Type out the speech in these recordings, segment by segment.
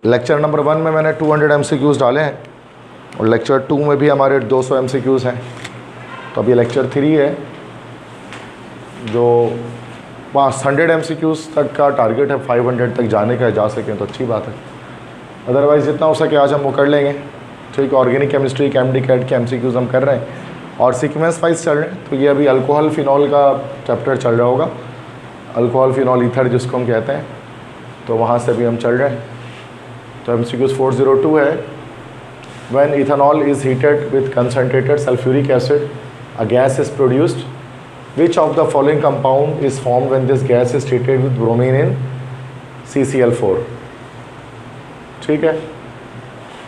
Lecture number 1 में मैंने 200 MCQs डाले हैं और लेक्चर 2 में भी हमारे 200 MCQs हैं। तो अब ये लेक्चर 3 है जो 100 MCQs तक का टारगेट है, 500 तक जाने का जा सकें तो अच्छी बात है, अदरवाइज़ जितना हो सके आज हम वो कर लेंगे। ठीक, ऑर्गेनिक केमिस्ट्री के MD कैट के MCQs हम कर रहे हैं और सीक्वेंस वाइज चल रहे हैं। तो ये अभी अल्कोहल फिनॉल का चैप्टर चल रहा होगा, अल्कोहल फिनॉल ईथर जिसको हम कहते हैं, तो वहाँ से भी हम चल रहे हैं। तो MCQs 402 है, when ethanol is heated with concentrated sulphuric acid a gas is produced, which of the following compound is form when this gas is treated with bromine in CCl4। ठीक है,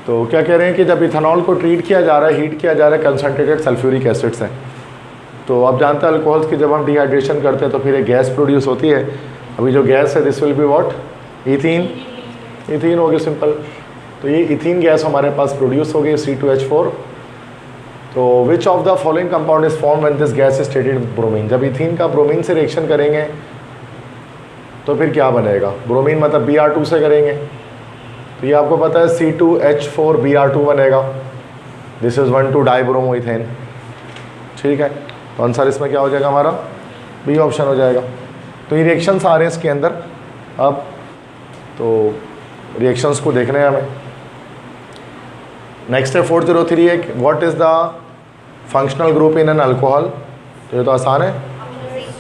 तो क्या कह रहे हैं कि जब इथेनॉल को ट्रीट किया जा रहा है, हीट किया जा रहा है कंसनट्रेटेड सल्फ्यूरिक एसिड से, तो आप जानते हैं अल्कोहल्स की जब हम डिहाइड्रेशन करते हैं तो फिर एक गैस प्रोड्यूस होती है। अभी जो गैस है this will be what, ethene, ethene होगी सिंपल। तो ये ईथीन गैस हमारे पास प्रोड्यूस हो गई C2H4। तो which of the following compound is form when this gas is treated with bromine. जब ईथीन का ब्रोमीन से रिएक्शन करेंगे तो फिर क्या बनेगा, ब्रोमीन मतलब Br2 से करेंगे, तो ये आपको पता है C2H4Br2 बनेगा, दिस इज़ 1,2-डाइब्रोमोइथेन। ठीक है, तो आंसर इसमें क्या हो जाएगा हमारा, बी ऑप्शन हो जाएगा। तो ये रिएक्शंस आ रहे हैं इसके अंदर अब, तो रिएक्शंस को देखने हैं हमें। नेक्स्ट है 403 है, what is the functional group in an alcohol. तो ये तो आसान है,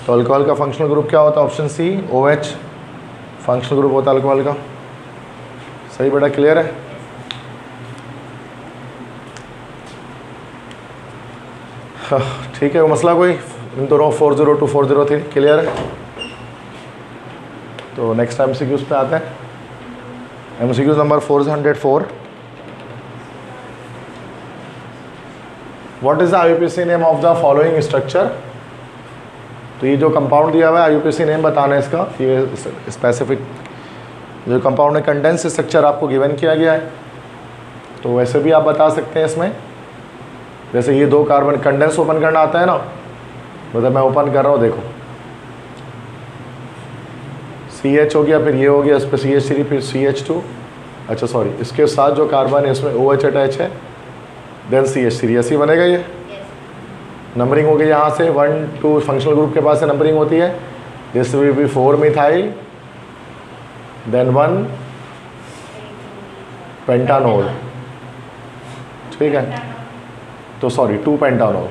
तो अल्कोहल का फंक्शनल ग्रुप क्या होता है, option C OH functional group होता है अल्कोहल का। सही बेटा, क्लियर है। हाँ ठीक है, वो मसला कोई इन दोनों 402 403 क्लियर है। तो नेक्स्ट MCQs पे आते हैं। MCQs number 404, what is the IUPAC name of the following structure. तो ये जो कंपाउंड दिया हुआ है IUPAC नेम बताना है इसका, ये स्पेसिफिक जो कंपाउंड है, कंडेंस स्ट्रक्चर आपको गिवन किया गया है। तो वैसे भी आप बता सकते हैं इसमें, जैसे ये 2 कार्बन, कंडेंस ओपन करना आता है ना, मतलब मैं ओपन कर रहा हूँ, देखो CH हो गया, फिर ये हो गया, इस पर CH3, फिर CH2, अच्छा सॉरी, इसके साथ जो कार्बन है इसमें OH अटैच है, देन CH3, ऐसे ही बनेगा ये। नंबरिंग हो गई यहाँ से 1 2, फंक्शनल ग्रुप के पास से नंबरिंग होती है, this will be 4 methyl, then 1 pentanol. ठीक है, तो सॉरी 2 पेंटानोल,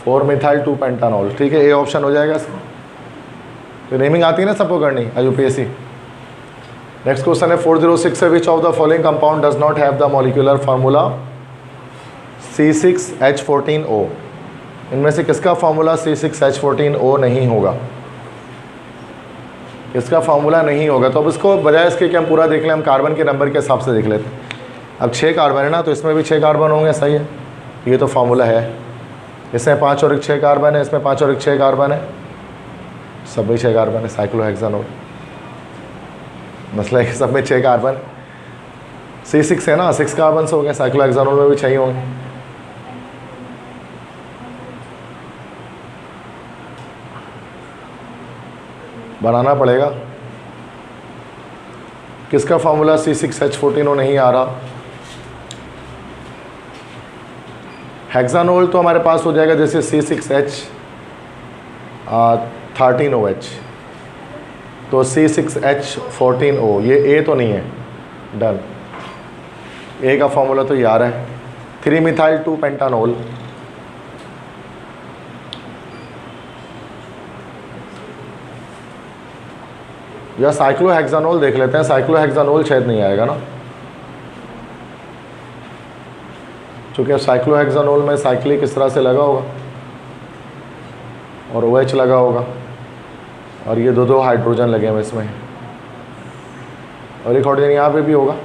4 मिथाइल 2 पेंटानोल। ठीक है, ए ऑप्शन हो जाएगा इसमें। तो नेमिंग आती है ना सबको करनी IUPAC। नेक्स्ट क्वेश्चन है 406 है, which of the following compound does not have the molecular formula C6H14O। इनमें से किसका फार्मूला C6H14O नहीं होगा, इसका फार्मूला नहीं होगा। तो अब इसको बजाय इसके कि हम पूरा देख लें, हम कार्बन के नंबर के हिसाब से देख लेते हैं। अब 6 कार्बन है ना, तो इसमें भी 6 कार्बन होंगे, सही है, ये तो फार्मूला है। इसमें 5 और 6 कार्बन है, इसमें 5 और 6 कार्बन है, सब में 6 कार्बन है, साइक्लोहेक्सानोल। मसला है कि सब में 6 कार्बन, C6 है ना, 6 कार्बन से हो गए, साइक्लोहेक्सानोल में भी 6 ही होंगे। बनाना पड़ेगा, किसका फार्मूला C6H14O नहीं आ रहा। हेक्सानोल तो हमारे पास हो जाएगा जैसे C6H13OH, तो C6H14O, ये A तो नहीं है, डन। A का फार्मूला तो ये आ रहा है, 3 मिथाइल 2 पेंटानोल। या साइक्लोहेक्सानोल देख लेते हैं, साइक्लोहेक्सानोल शायद नहीं आएगा ना, क्योंकि साइक्लोहेक्सानोल में साइक्लिक इस तरह से लगा होगा और OH लगा होगा, और ये 2 हाइड्रोजन लगे हैं इसमें, और एक हाइड्रोजन यहाँ पे भी होगा।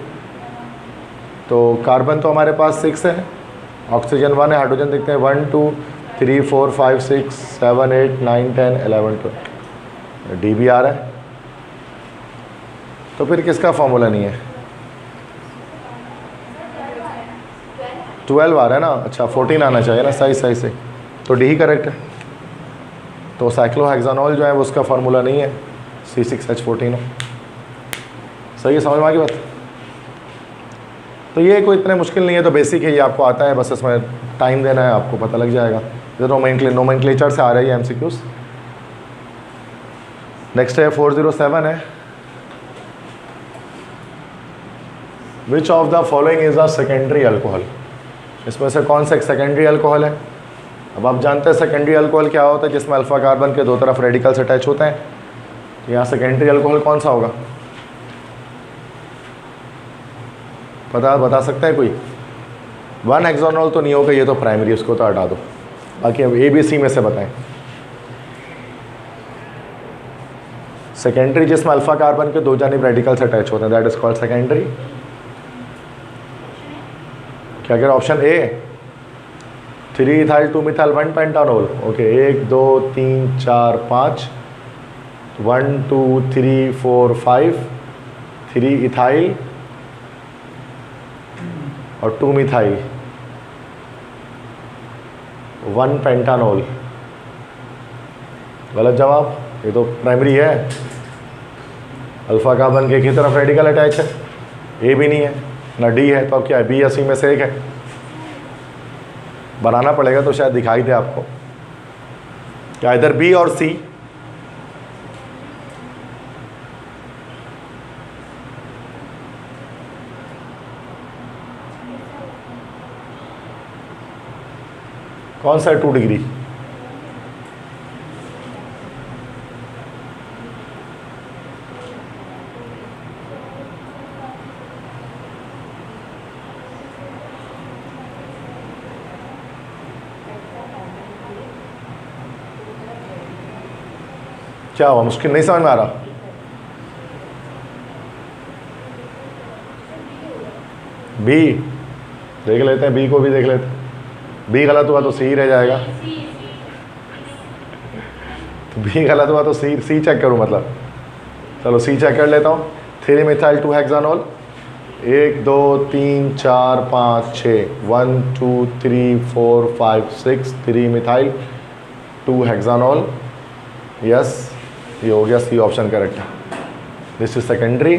तो कार्बन तो हमारे पास 6 है, ऑक्सीजन 1 है, हाइड्रोजन देखते हैं 1 2 3 4 5 6 7 8 9 10 11 12, डी भी आ रहा है। तो फिर किसका फॉर्मूला नहीं है, 12 आ रहा है ना, अच्छा 14 आना चाहिए ना, सही सही सही, तो डी ही करेक्ट है। तो साइक्लोहेक्सानोल जो है वो उसका फार्मूला नहीं है, C6H14O। सही है, समझ में आ गई बात। तो ये कोई इतने मुश्किल नहीं है, तो बेसिक है, ये आपको आता है, बस इसमें टाइम देना है, आपको पता लग जाएगा। ये नोमेनक्लेचर से आ रही है MCQs। नेक्स्ट है 407 है, which of the following is a secondary alcohol. इसमें से कौन सा एक सेकेंडरी अल्कोहल है। अब आप जानते हैं सेकेंडरी अल्कोहल क्या होता है, जिसमें अल्फा कार्बन के दो तरफ रेडिकल्स अटैच होते हैं। तो यहाँ सेकेंडरी अल्कोहल कौन सा होगा, बता सकता है कोई। 1 हेक्सानॉल तो नहीं होगा, ये तो प्राइमरी, उसको तो हटा दो। बाकी अब ABC में से बताएं। सेकेंडरी जिसमें अल्फा कार्बन के दो जानिब रेडिकल्स अटैच होते हैं, दैट इज कॉल्ड सेकेंडरी। क्या कह रहे, option A 3 ethyl 2 methyl 1 pentanol. Okay, 1 2 3 4 5, 1 2 3 4 5, 3 ethyl और 2 मिथाइल 1 पेंटानोल। गलत जवाब, ये तो प्राइमरी है, अल्फा कार्बन के एक ही तरफ रेडिकल अटैच है। ए भी नहीं है, ना डी है, तो अब क्या है, बी या सी में से एक है। बनाना पड़ेगा तो शायद दिखाई दे आपको, क्या इधर बी और सी। कौन सा है 2 डिग्री, क्या हुआ, मुश्किल नहीं समझ में आ रहा। बी देख लेते हैं, बी को भी देख लेते हैं। बी गलत हुआ तो सी रह जाएगा, तो बी गलत हुआ तो सी चेक करूँ, मतलब चलो सी चेक कर लेता हूँ। 3 मिथाइल 2 हेक्सानॉल, 1 2 3 4 5 6, 1 2 3 4 5 6, 3 मिथाइल 2 हेक्सानॉल। यस, ये हो गया, सी ऑप्शन करेक्ट है। This is secondary.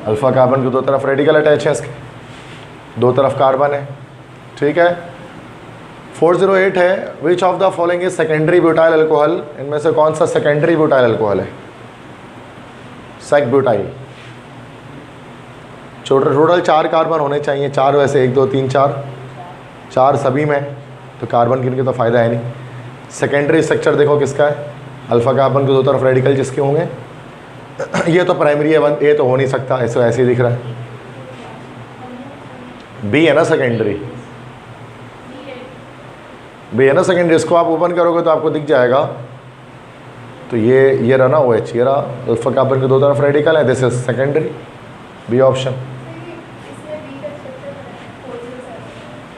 Alpha carbon की दो तरफ रेडिकल अटैच है, इसके दो तरफ कार्बन है, ठीक है। 408 है, which of the following is secondary butyl alcohol. इनमें से कौन सा सेकेंडरी ब्यूटाइल अल्कोहल है, सेक ब्यूटाइल। टोटल 4 कार्बन होने चाहिए, 4 वैसे 1 2 3 4 सभी में, तो कार्बन गिन के तो फ़ायदा है नहीं। सेकेंडरी स्ट्रक्चर देखो किसका है, अल्फा कार्बन के दो तरफ रेडिकल जिसके होंगे। ये तो प्राइमरी है, ए तो हो नहीं सकता, ऐसे ही दिख रहा है। बी है ना सेकेंडरी, बी है ना सेकेंडरी। इसको आप ओपन करोगे तो आपको दिख जाएगा। तो ये रहा ना OH, ये रहा अल्फा कार्बन के दो तरफ रेडिकल है, this is secondary, B option.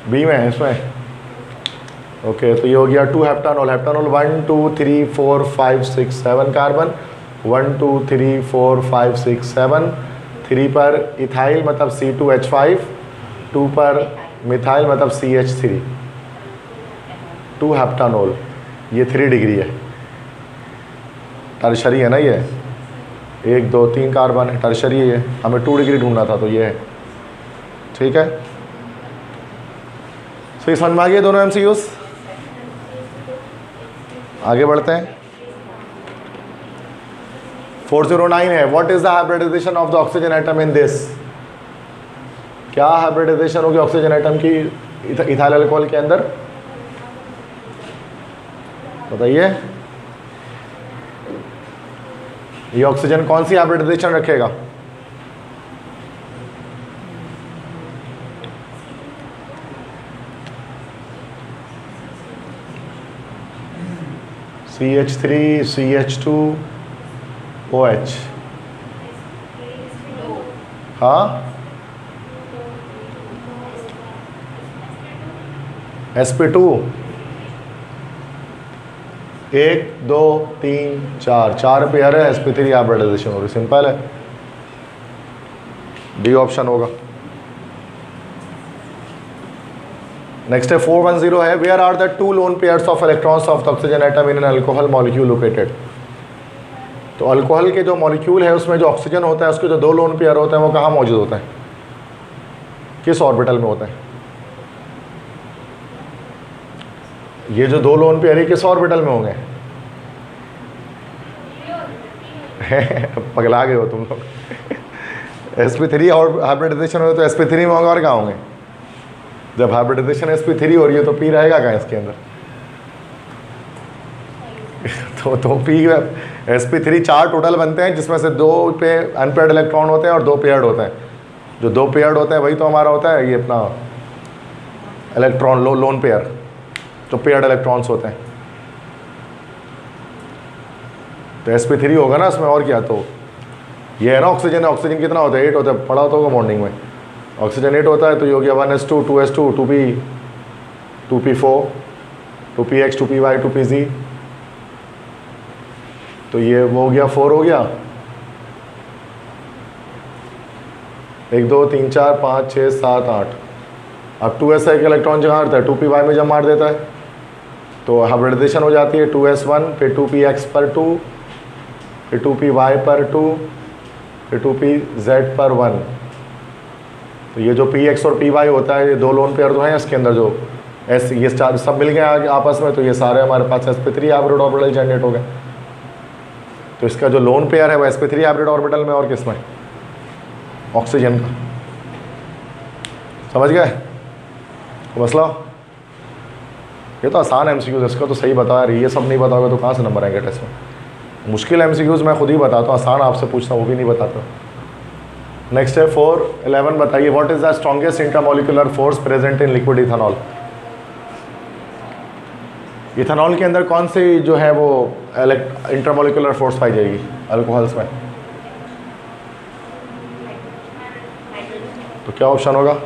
B में है इसमें, ओके। तो ये हो गया 2 हेप्टानॉल। हेप्टानॉल 1 2 3 4 5 6 7 कार्बन, 1 2 3 4 5 6 7, 3 पर इथाइल मतलब C2H5, 2 पर मिथाइल मतलब CH3, 2 हेप्टानॉल। ये 3 डिग्री है, टर्शरी है ना, ये 1 2 3 कार्बन है, टर्शरी है। ये हमें 2 डिग्री ढूंढना था, तो ये है, ठीक है। तो ये समझ में आ गया दोनों MCQs। आगे बढ़ते हैं। 409 है, what is the hybridisation of the oxygen atom in this. क्या हाइब्रिडाइजेशन होगी ऑक्सीजन एटम की इथाइल अल्कोहल के अंदर, बताइए। ये ऑक्सीजन कौन सी हाइब्रिडाइजेशन रखेगा, CH3 CH2 OH। हाँ, sp2 1 2 3 4 पेयर है, sp3 हाइब्रिडाइजेशन हो रही, सिंपल है, डी ऑप्शन होगा। नेक्स्ट है 410 है, where are the 2 lone pairs of electrons of the oxygen atom in an alcohol molecule located. तो अल्कोहल के जो मॉलिक्यूल है उसमें जो ऑक्सीजन होता है उसके जो 2 लोन पेयर होते हैं वो कहाँ मौजूद होते हैं, किस ऑर्बिटल में होता है? ये जो 2 लोन पेयर है किस ऑर्बिटल में होंगे? पगला गए हो तुम लोग। sp3 और हाइब्रिडाइजेशन हो तो sp3 में होंगे और कहाँ होंगे? जब हाइब्रिडाइजेशन sp3 हो रही है तो p रहेगा कहाँ इसके अंदर? तो p sp3 4 टोटल बनते हैं जिसमें से 2 पे अनपेयर्ड इलेक्ट्रॉन होते हैं और 2 पेयर्ड होते हैं। जो 2 पेयर्ड होते हैं वही तो हमारा होता है ये अपना इलेक्ट्रॉन लोन पेयर, जो पेयर्ड इलेक्ट्रॉन्स होते हैं। तो sp3 होगा ना इसमें, और क्या? तो ये है ना ऑक्सीजन। ऑक्सीजन कितना होता है? 8 होता है, पढ़ा होगा मॉर्निंग में। ऑक्सीजन 8 होता है तो ये हो गया 1s2 2s2 2p 2p4 2px 2py 2pz। तो ये वो हो गया 4 हो गया। 1 2 3 4 5 6 7 8। अब 2s एक इलेक्ट्रॉन जहाँ रहता है 2py में जब मार देता है तो हाइब्रिडाइजेशन हो जाती है 2s1 फिर 2px पर 2 फिर 2py पर 2 फिर 2pz पर 1। तो ये जो px और py होता है ये 2 लोन पेयर तो हैं इसके अंदर, जो s ये चार सब मिल गए आपस में, तो ये सारे हमारे पास sp3 हाइब्रिड ऑर्बिटल जनरेट हो गए। तो इसका जो लोन पेयर है वो sp3 हाइब्रिड ऑर्बिटल में और किस में? ऑक्सीजन का। समझ गए तो मसला? ये तो आसान MCQs, इसका तो सही बता रही है। ये सब नहीं बताओगे तो कहाँ से नंबर आएंगे टेस्ट में? मुश्किल MCQs मैं खुद ही बताता हूँ, आसान आपसे पूछता हूँ वो भी नहीं बताता। नेक्स्ट है 411, बताइए what is the strongest intermolecular force present in liquid ethanol? Ethanol के अंदर कौन सी जो है वो इंटरमोलिकुलर फोर्स पाई जाएगी अल्कोहल्स में? तो क्या ऑप्शन होगा?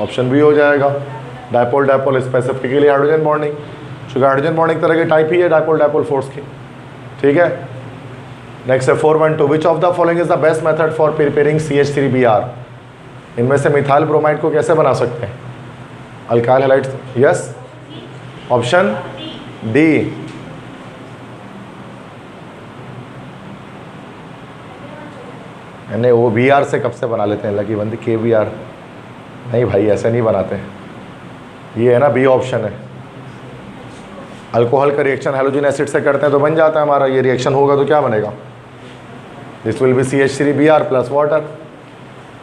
ऑप्शन बी हो जाएगा। Dipole dipole specifically hydrogen bonding, क्योंकि हाइड्रोजन बॉन्डिंग तरह की टाइप ही है डायपोल डायपोल फोर्स की। ठीक है। नेक्स्ट है 412, विच of the following is the best method for preparing CH3Br? इनमें से मिथाइल ब्रोमाइड को कैसे बना सकते हैं? Alkyl halide. Yes, option D. नहीं, वो Br से कब से बना लेते हैं लकी बंदी, KBr नहीं भाई, ऐसे नहीं बनाते। ये है ना बी ऑप्शन है। अल्कोहल का रिएक्शन हैलोजन एसिड से करते हैं तो बन जाता है हमारा। ये रिएक्शन होगा तो क्या बनेगा? This will B CH3Br plus water.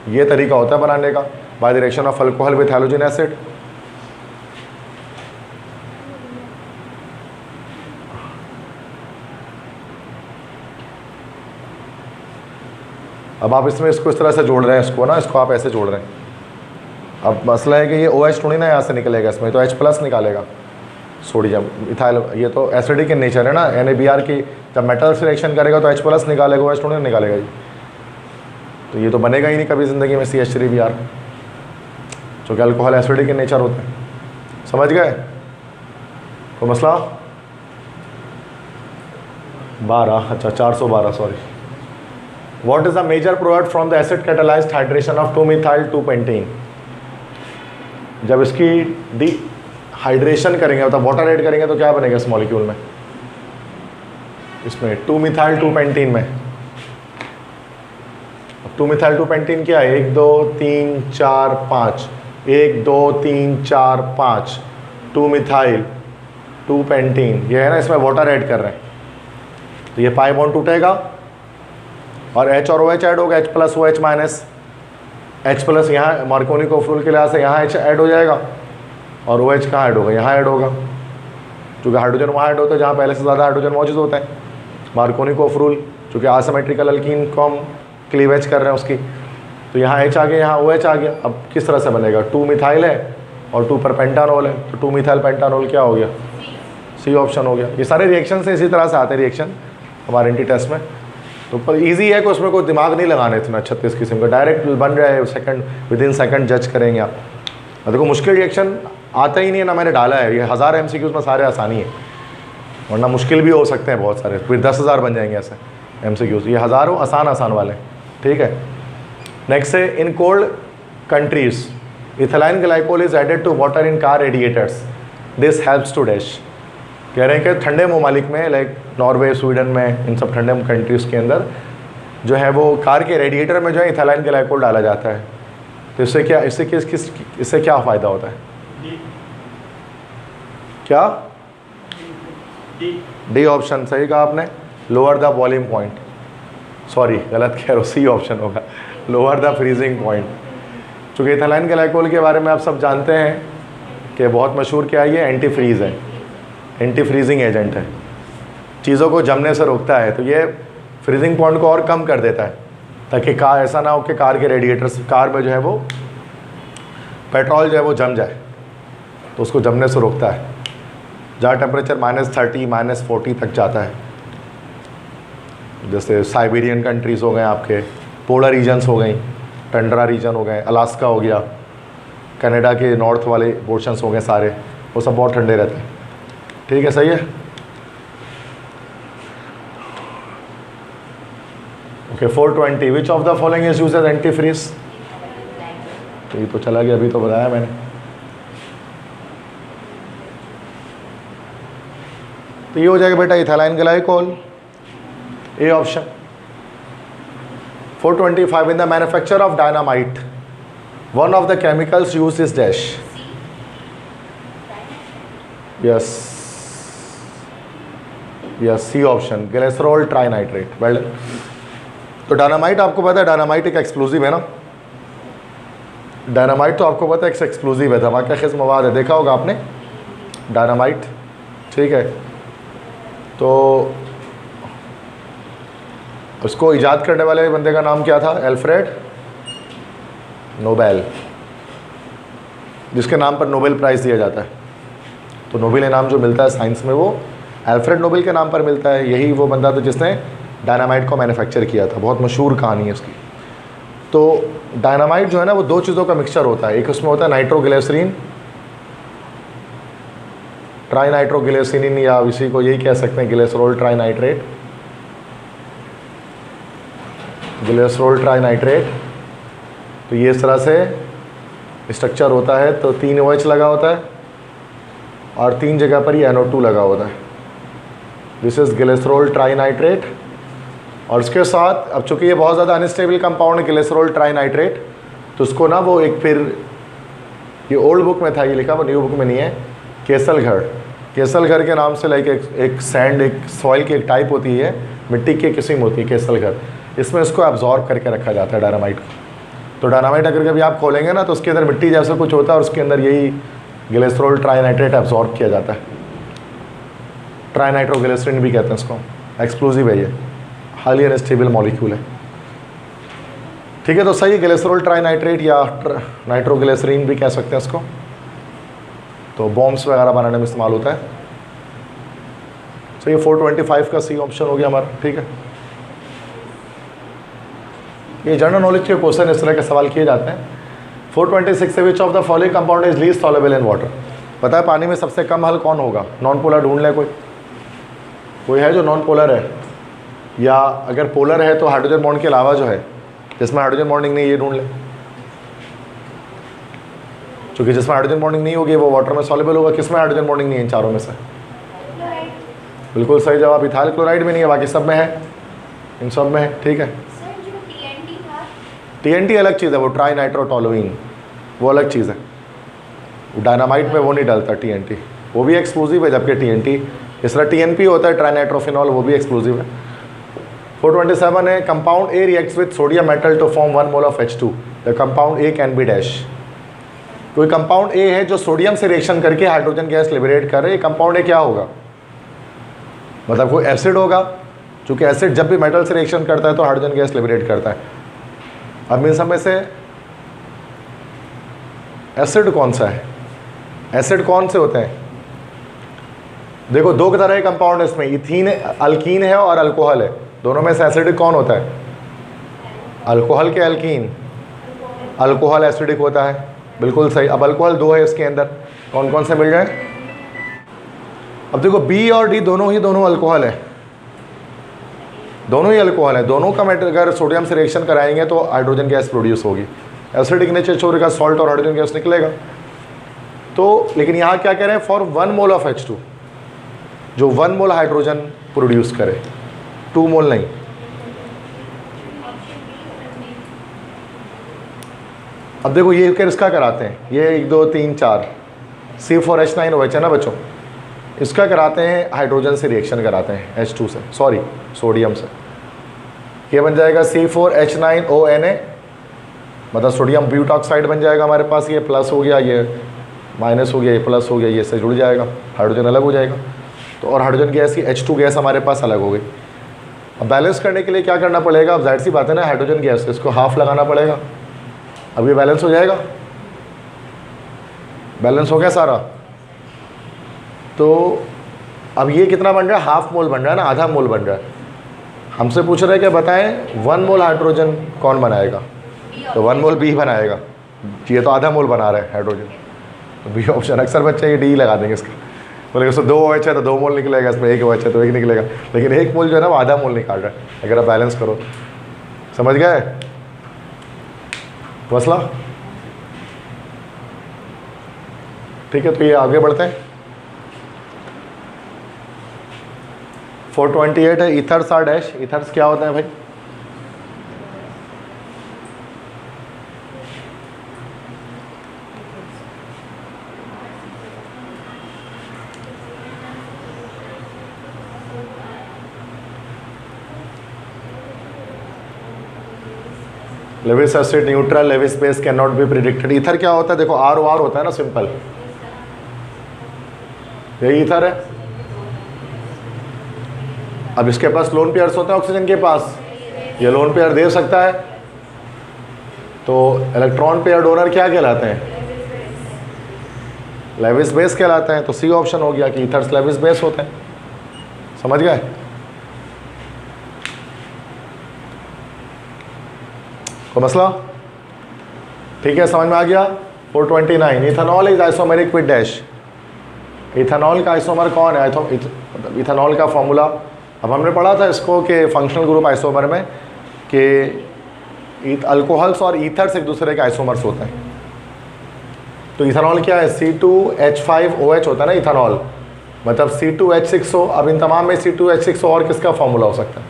ये तरीका होता है बनाने का, by the reaction of alcohol with halogen acid. अब आप इसमें इसको इस तरह से जोड़ रहे हैं, इसको ना, इसको आप ऐसे जोड़ रहे हैं। अब मसला है कि ये OH थोड़ी ना यहाँ से निकलेगा, इसमें तो H प्लस निकालेगा सोडियम इथाइल। ये तो एसिडिक इन नेचर है ना, NaBr की जब मेटल से रिएक्शन करेगा तो H प्लस निकालेगा, OH थोड़ी ना निकालेगा जी। तो ये तो बनेगा ही नहीं कभी ज़िंदगी में CH3Br, क्योंकि अल्कोहल एसिडिक इन नेचर होते हैं। समझ गए? तो मसला 12, अच्छा 412 sorry. What is the major product from the acid catalyzed hydration of 2-methyl 2-pentene? जब इसकी डिहाइड्रेशन करेंगे मतलब वाटर ऐड करेंगे तो क्या बनेगा इस मॉलिक्यूल में? इसमें 2-methyl 2-pentene में 2-methyl 2-pentene क्या है? 1 2 3 4 5 1 2 3 4 5 2-methyl 2-pentene। ये है ना, इसमें वाटर ऐड कर रहे हैं तो ये पाई बॉन्ड टूटेगा और H और OH ऐड होगा, H plus OH minus H plus यहाँ मार्कोनी कोऑफरूल के लिहाज से यहाँ H ऐड हो जाएगा और OH कहाँ ऐड होगा? यहाँ ऐड होगा, क्योंकि हाइड्रोजन वहाँ ऐड होता है जहाँ पहले से ज़्यादा हाइड्रोजन मौजूद होता है। मार्कोनी कोऑफरूल चूँकि आसिमेट्रिकल अल्कीन को हम क्लीवेज कर रहे हैं उसकी, तो यहाँ H आ गया, यहाँ OH आ गया। अब किस तरह से बनेगा? 2-मिथाइल है और 2 पर पेंटानोल है, तो 2-मिथाइल पेंटानोल क्या हो गया? सी ऑप्शन हो गया। ये सारे रिएक्शन से इसी तरह से आते हैं रिएक्शन हमारे एंटी टेस्ट में। तो पर ईजी है कि उसमें कोई दिमाग नहीं लगाने इतना 36 किस्म का, डायरेक्ट बन रहा है, सेकंड विद इन सेकंड जज करेंगे आप। देखो मुश्किल रिएक्शन आता ही नहीं है ना, मैंने डाला है। ये 1000 MCQs में सारे आसानी है, वरना मुश्किल भी हो सकते हैं बहुत सारे, फिर 10,000 बन जाएंगे ऐसे MCQs। ये हज़ारों आसान वाले, ठीक है। नेक्स्ट है in cold countries ethyl glycol is added to water in car radiators, this helps to dash. कह रहे हैं कि ठंडे ममालिक में लाइक नॉर्वे, स्वीडन में, इन सब ठंडे कंट्रीज़ के अंदर जो है वो कार के रेडिएटर में जो है इथाइल ग्लाइकोल डाला जाता है। तो इससे क्या फ़ायदा होता है? क्या? डी ऑप्शन सही कहा आपने, lower the boiling point, sorry गलत कह रहा हूँ, सी ऑप्शन होगा, लोअर द फ्रीजिंग पॉइंट। चूँकि इथाइल ग्लाइकोल के बारे में आप सब जानते हैं कि बहुत मशहूर क्या है, ये एंटी फ्रीज़ है, एंटी फ्रीजिंग एजेंट है, चीज़ों को जमने से रोकता है। तो ये फ्रीजिंग पॉइंट को और कम कर देता है, ताकि कार ऐसा ना हो कि कार के रेडिएटर्स, कार में जो है वो पेट्रोल जो है वो जम जाए, तो उसको जमने से रोकता है। जहाँ टेम्परेचर -30 -40 तक जाता है, जैसे साइबेरियन कंट्रीज़ हो गए आपके, पोलर रीजन्स हो गई, टंड्रा रीजन हो गए, अलास्का हो गया, कनाडा के नॉर्थ वाले पोर्शंस हो गए सारे, वो सब बहुत ठंडे रहते हैं। ठीक है, सही है। Okay 420 which of the following is used as antifreeze? तो ये तो चला गया, अभी तो बताया मैंने। तो ये हो जाएगा बेटा ethyl glycol, A option. 425 in the manufacture of dynamite one of the chemicals used is dash. Yes yes, C option, glycerol trinitrate. Well, तो डायनामाइट आपको पता है, डायनामाइट एक एक्सप्लोजिव है ना, डायनामाइट तो आपको पता है एक एक्सप्लोजिव है, धमाका खेज मवाद है, देखा होगा आपने डायनामाइट। ठीक है, तो उसको इजाद करने वाले बंदे का नाम क्या था? अल्फ्रेड नोबेल, जिसके नाम पर नोबेल प्राइज़ दिया जाता है। तो नोबेल इनाम जो मिलता है साइंस में वो अल्फ्रेड नोबेल के नाम पर मिलता है। यही वो बंदा था जिसने डायनामाइट को मैन्युफैक्चर किया था, बहुत मशहूर कहानी है उसकी। तो डायनामाइट जो है ना वो दो चीज़ों का मिक्सचर होता है, एक उसमें होता है नाइट्रोग्लिसरीन, ट्राइनाइट्रोग्लिसरीन, या इसी को यही कह सकते हैं ग्लिसरॉल ट्राइनाइट्रेट, ग्लिसरॉल ट्राइनाइट्रेट। तो ये इस तरह से स्ट्रक्चर होता है, तो 3 OH लगा होता है और 3 जगह पर ही NO2 लगा होता है। This is glycerol trinitrate. और उसके साथ अब चूँकि ये बहुत ज़्यादा अनस्टेबल कंपाउंड है ग्लिसरॉल ट्राइनाइट्रेट, तो उसको ना वो एक, फिर ये ओल्ड बुक में था ये लिखा, वो न्यू बुक में नहीं है, केसलघर, केसलघर के नाम से लाइक एक सैंड, एक सॉइल की एक टाइप होती है, मिट्टी की किस्म होती है केसलघर, इसमें इसको एब्जॉर्ब करके रखा जाता है डायनामाइट को। तो डायनामाइट अगर कभी आप खोलेंगे ना तो उसके अंदर मिट्टी जैसा कुछ होता है और उसके अंदर यही ग्लिसरॉल ट्राइनाइट्रेट एब्जॉर्ब किया जाता है। ट्राइनाइट्रोग्लिसरीन भी कहते हैं इसको, एक्सप्लोजिव है ये, हाईली अनस्टेबल मॉलिक्यूल है। ठीक है, तो सही ग्लिसरॉल ट्राइनाइट्रेट या नाइट्रोग्लिसरीन भी कह सकते हैं इसको, तो बॉम्ब्स वगैरह बनाने में इस्तेमाल होता है। तो ये 425 का सी ऑप्शन हो गया हमारा। ठीक है, ये जनरल नॉलेज के क्वेश्चन इस तरह के सवाल किए जाते हैं। 426 से विच of the following compound is least soluble in water? पता है पानी में सबसे कम हल कौन होगा? नॉन पोलर ढूंढ ले, कोई है जो नॉन पोलर है, या अगर पोलर है तो हाइड्रोजन बॉन्ड के अलावा जो है जिसमें हाइड्रोजन बॉन्डिंग नहीं, ये ढूंढ ले। क्योंकि जिसमें हाइड्रोजन बॉन्डिंग नहीं होगी वो वाटर में सॉल्युबल होगा। किसमें हाइड्रोजन बॉन्डिंग नहीं है इन चारों में से? बिल्कुल सही जवाब, इथाइल क्लोराइड में नहीं है, बाकी सब में है, इन सब में है। ठीक है, TNT अलग चीज़ है, वो ट्राई नाइट्रोटोलुइन, वो अलग चीज़ है, डायनामाइट में वो नहीं डालता TNT, वो भी एक्सप्लोजिव है, जबकि TNT इस तरह TNP होता है ट्राइनाइट्रोफिनॉल, वो भी एक्सप्लोजिव है। 427 है compound A reacts with sodium metal to form 1 mole of H2, the compound A can be dash. कोई कंपाउंड A है जो सोडियम से रिएक्शन करके हाइड्रोजन गैस लिबरेट कर रहे, कंपाउंड A क्या होगा? मतलब कोई एसिड होगा, क्योंकि एसिड जब भी मेटल से रिएक्शन करता है तो हाइड्रोजन गैस लिबरेट करता है। अब इन समय से एसिड कौन सा है? एसिड कौन से होते हैं? देखो दो तरह के कंपाउंड है इसमें, इथीन अल्कीन है और अल्कोहल है, दोनों में से एसिडिक कौन होता है? अल्कोहल के अल्कीन, अल्कोहल एसिडिक होता है, बिल्कुल सही। अब अल्कोहल 2 है इसके अंदर, कौन कौन से मिल जाए? अब देखो B और D दोनों अल्कोहल है, दोनों ही अल्कोहल है, दोनों का मेटल अगर सोडियम से रिएक्शन कराएंगे तो हाइड्रोजन गैस प्रोड्यूस होगी, एसिडिक नेचर छोड़ेगा, सॉल्ट और हाइड्रोजन गैस निकलेगा। तो लेकिन यहाँ क्या कह रहे हैं? फॉर 1 मोल ऑफ H2, जो 1 मोल हाइड्रोजन प्रोड्यूस करे, 2 मोल नहीं। अब देखो ये किसका कराते हैं, ये 1 2 3 4 C4H9OH है ना बच्चों, इसका कराते हैं हाइड्रोजन से रिएक्शन कराते हैं H2 से, सॉरी सोडियम से। ये बन जाएगा C4H9ONA, मतलब सोडियम ब्यूटॉक्साइड बन जाएगा हमारे पास। ये प्लस हो गया, ये माइनस हो गया, ये प्लस हो गया, ये से जुड़ जाएगा, हाइड्रोजन अलग हो जाएगा। तो और हाइड्रोजन गैस की H2 गैस हमारे पास अलग हो गई। अब बैलेंस करने के लिए क्या करना पड़ेगा, अब जाहिर सी बात है ना, हाइड्रोजन गैस इसको हाफ लगाना पड़ेगा। अब ये बैलेंस हो जाएगा, बैलेंस हो गया सारा। तो अब ये कितना बन रहा है, हाफ मोल बन रहा है ना, आधा मोल बन रहा है। हमसे पूछ रहे हैं कि बताएं 1 मोल हाइड्रोजन कौन बनाएगा, तो 1 मोल बी बनाएगा। ये तो आधा मोल बना रहा है हाइड्रोजन, तो बी ऑप्शन। अक्सर बच्चे ये डी लगा देंगे इसका, बोले उसमें 2 OH है तो 2 मोल निकलेगा, इसमें 1 OH है तो 1 निकलेगा, लेकिन 1 मोल जो है ना वो आधा मोल निकाल रहा है अगर आप बैलेंस करो। समझ गए मसला? ठीक है, तो ये आगे बढ़ते हैं। 428 है, ईथर्स आर डैश। ईथर्स क्या होता है भाई? Lewis acid neutral, Lewis base can not be predicted. Ether क्या होता है, देखो आर ओ आर होता है ना, सिंपल, यही ईथर है। अब इसके पास लोन पेयर्स होते हैं ऑक्सीजन के पास, ये लोन पेयर दे सकता है, तो इलेक्ट्रॉन पेयर डोनर क्या कहलाते हैं, लेविस बेस कहलाते हैं। तो सी ऑप्शन हो गया कि ईथर्स लेविस बेस होते हैं। समझ गए? कोई मसला? ठीक है, समझ में आ गया। 429 ethanol is isomeric with dash. Ethanol का आइसोमर कौन है? इथेनॉल का फॉर्मूला अब हमने पढ़ा था इसको कि फंक्शनल ग्रुप आइसोमर में कि अल्कोहल्स और ईथर्स एक दूसरे के आइसोमर्स होते हैं। तो इथेनॉल क्या है, C2H5OH होता है ना इथेनॉल, मतलब C2H6O। अब इन तमाम में C2H6O और किसका फॉर्मूला हो सकता है?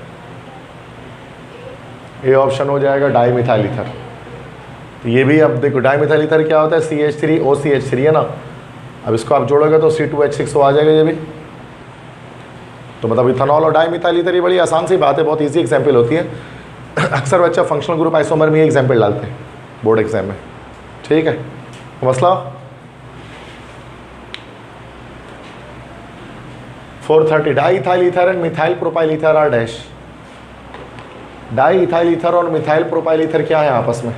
ये ऑप्शन हो जाएगा डाई मिथाइल ईथर। तो ये भी अब देखो डाई मिथाइल ईथर क्या होता है, CH3OCH3 है ना। अब इसको आप जोड़ोगे तो C2H6O आ जाएगा ये भी। तो मतलब इथेनॉल और डाई मिथाइल ईथर, ये बड़ी आसान सी बात है, बहुत इजी एग्जांपल होती है। अक्सर बच्चा फंक्शनल ग्रुप आइसोमर में एग्जाम्पल डालते हैं बोर्ड एग्जाम में। ठीक है, मसला 430 diethyl ether and methyl propyl ether are dash. Diethyl ether और मिथाइल प्रोपाइल ईथर क्या है आपस में?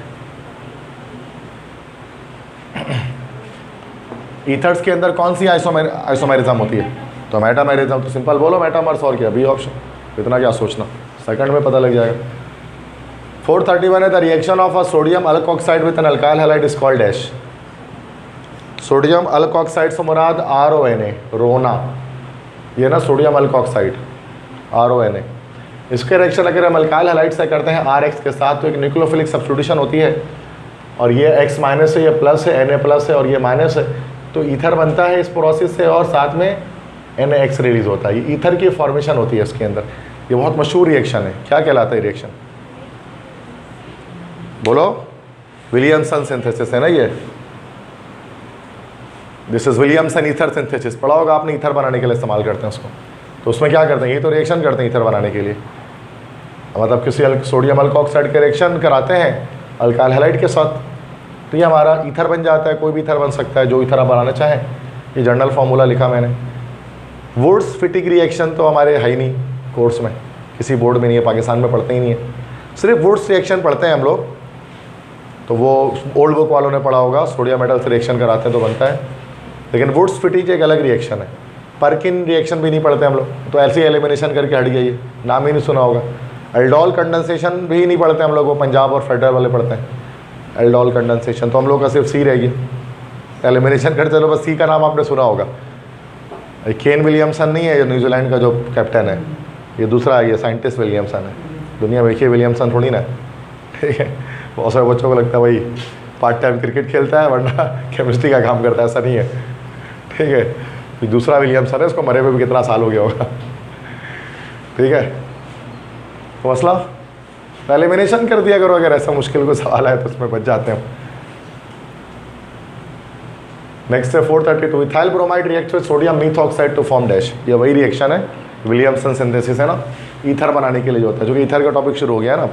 ईथर्स के अंदर कौन सी आइसोमेरिज्म होती है? तो मेटामेरिज्म। तो सिंपल बोलो मेटामर्स, और क्या, बी ऑप्शन। इतना क्या सोचना, सेकंड में पता लग जाएगा। 431 है the reaction of a sodium alkoxide with an alkyl halide is called dash. Sodium alkoxide से मुराद RONA, रोना, ये ना सोडियम अल्कोक्साइड RONA। इसके रिएक्शन अगर हम अल्काइल हैलाइड से करते हैं RX के साथ, तो एक न्यूक्लियोफिलिक सब्स्टिट्यूशन होती है, और ये X माइनस है, ये प्लस है, Na प्लस है और ये माइनस है, तो ईथर बनता है इस प्रोसेस से, और साथ में NaX रिलीज होता है। ये ईथर की फॉर्मेशन होती है इसके अंदर। ये बहुत मशहूर रिएक्शन है। क्या कहलाता है रिएक्शन? बोलो, विलियमसन सिंथेसिस है ना ये। This is Williamson ether synthesis. पढ़ा होगा आपने, ईथर बनाने के लिए इस्तेमाल करते हैं उसको। तो उसमें क्या करते हैं, ये तो रिएक्शन करते हैं ईथर बनाने के लिए, मतलब किसी सोडियम अल्कोक्साइड के रिएक्शन कराते हैं अल्काइल हैलाइड के साथ, तो ये हमारा ईथर बन जाता है। कोई भी ईथर बन सकता है, जो ईथर आप बनाना चाहें। ये जनरल फार्मूला लिखा मैंने। वुड्स फिटिक रिएक्शन तो हमारे है ही नहीं कोर्स में, किसी बोर्ड में नहीं है, पाकिस्तान में पढ़ते ही नहीं है, सिर्फ वुड्स रिएक्शन पढ़ते हैं हम लोग। तो वो ओल्ड बुक वालों ने पढ़ा होगा, सोडियम मेटल से रिएक्शन कराते हैं तो बनता है, लेकिन वुड्स फिटिक एक अलग रिएक्शन है। पर्किन रिएक्शन भी नहीं पढ़ते हम लोग, तो ऐसे एलिमिनेशन करके हट गया, ये नाम ही नहीं सुना होगा। एल्डोल कंडेंसेशन भी नहीं पढ़ते हम लोग, वो पंजाब और फेडरल वाले पढ़ते हैं एल्डोल कंडेंसेशन। तो हम लोग का सिर्फ सी रहेगी, एलिमिनेशन करते चलो बस। सी का नाम आपने सुना होगा, केन विलियमसन नहीं है ये न्यूजीलैंड का जो कैप्टन है, ये दूसरा है, ये साइंटिस्ट विलियमसन है। दुनिया में एक ही विलियमसन थोड़ी ना, ठीक है। बहुत सारे बच्चों को लगता है भाई पार्ट टाइम क्रिकेट खेलता है वरना केमिस्ट्री का काम करता है, ऐसा नहीं है, ठीक है। तो दूसरा विलियमसन है, उसको मरे हुए भी कितना साल हो गया होगा, ठीक है। तो मसला तो एलिमिनेशन कर दिया करो, अगर ऐसा मुश्किल कोई सवाल है तो उसमें बच जाते हैं। नेक्स्ट है 432, ethyl bromide react with sodium methoxide to form dash. ये वही रिएक्शन है, विलियमसन सिंथेसिस है ना, ईथर बनाने के लिए जो होता है, जो कि ईथर का टॉपिक शुरू हो गया है ना।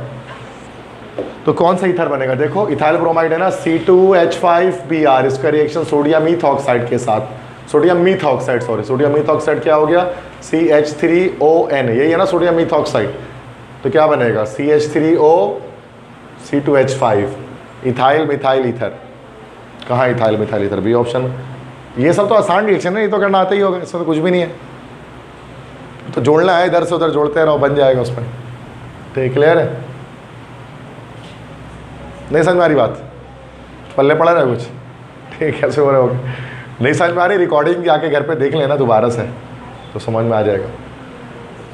तो कौन सा ईथर बनेगा, देखो इथाइल ब्रोमाइड है ना, C2H5Br, इसका रिएक्शन सोडियम मीथॉक्साइड के साथ, सोडियम मीथॉक्साइड सॉरी, सोडियम मीथॉक्साइड क्या हो गया, CH3ON, यही है ना सोडियम मीथॉक्साइड। तो क्या बनेगा, CH3O C2H5, ethyl methyl ether. कहाँ ethyl methyl ether, B option. ये सब तो आसान रिएक्शन है, ये तो करना आता ही होगा, इसमें तो कुछ भी नहीं है, तो जोड़ना है, इधर से उधर जोड़ते रहो, बन जाएगा उसमें। ठीक, क्लियर है, नहीं समझ में आ रही बात, पल्ले पड़ा रहा कुछ, ठीक, कैसे हो रहे हो, नहीं समझ में आ रही, रिकॉर्डिंग जाके घर पे देख लेना दोबारा से तो समझ में आ जाएगा।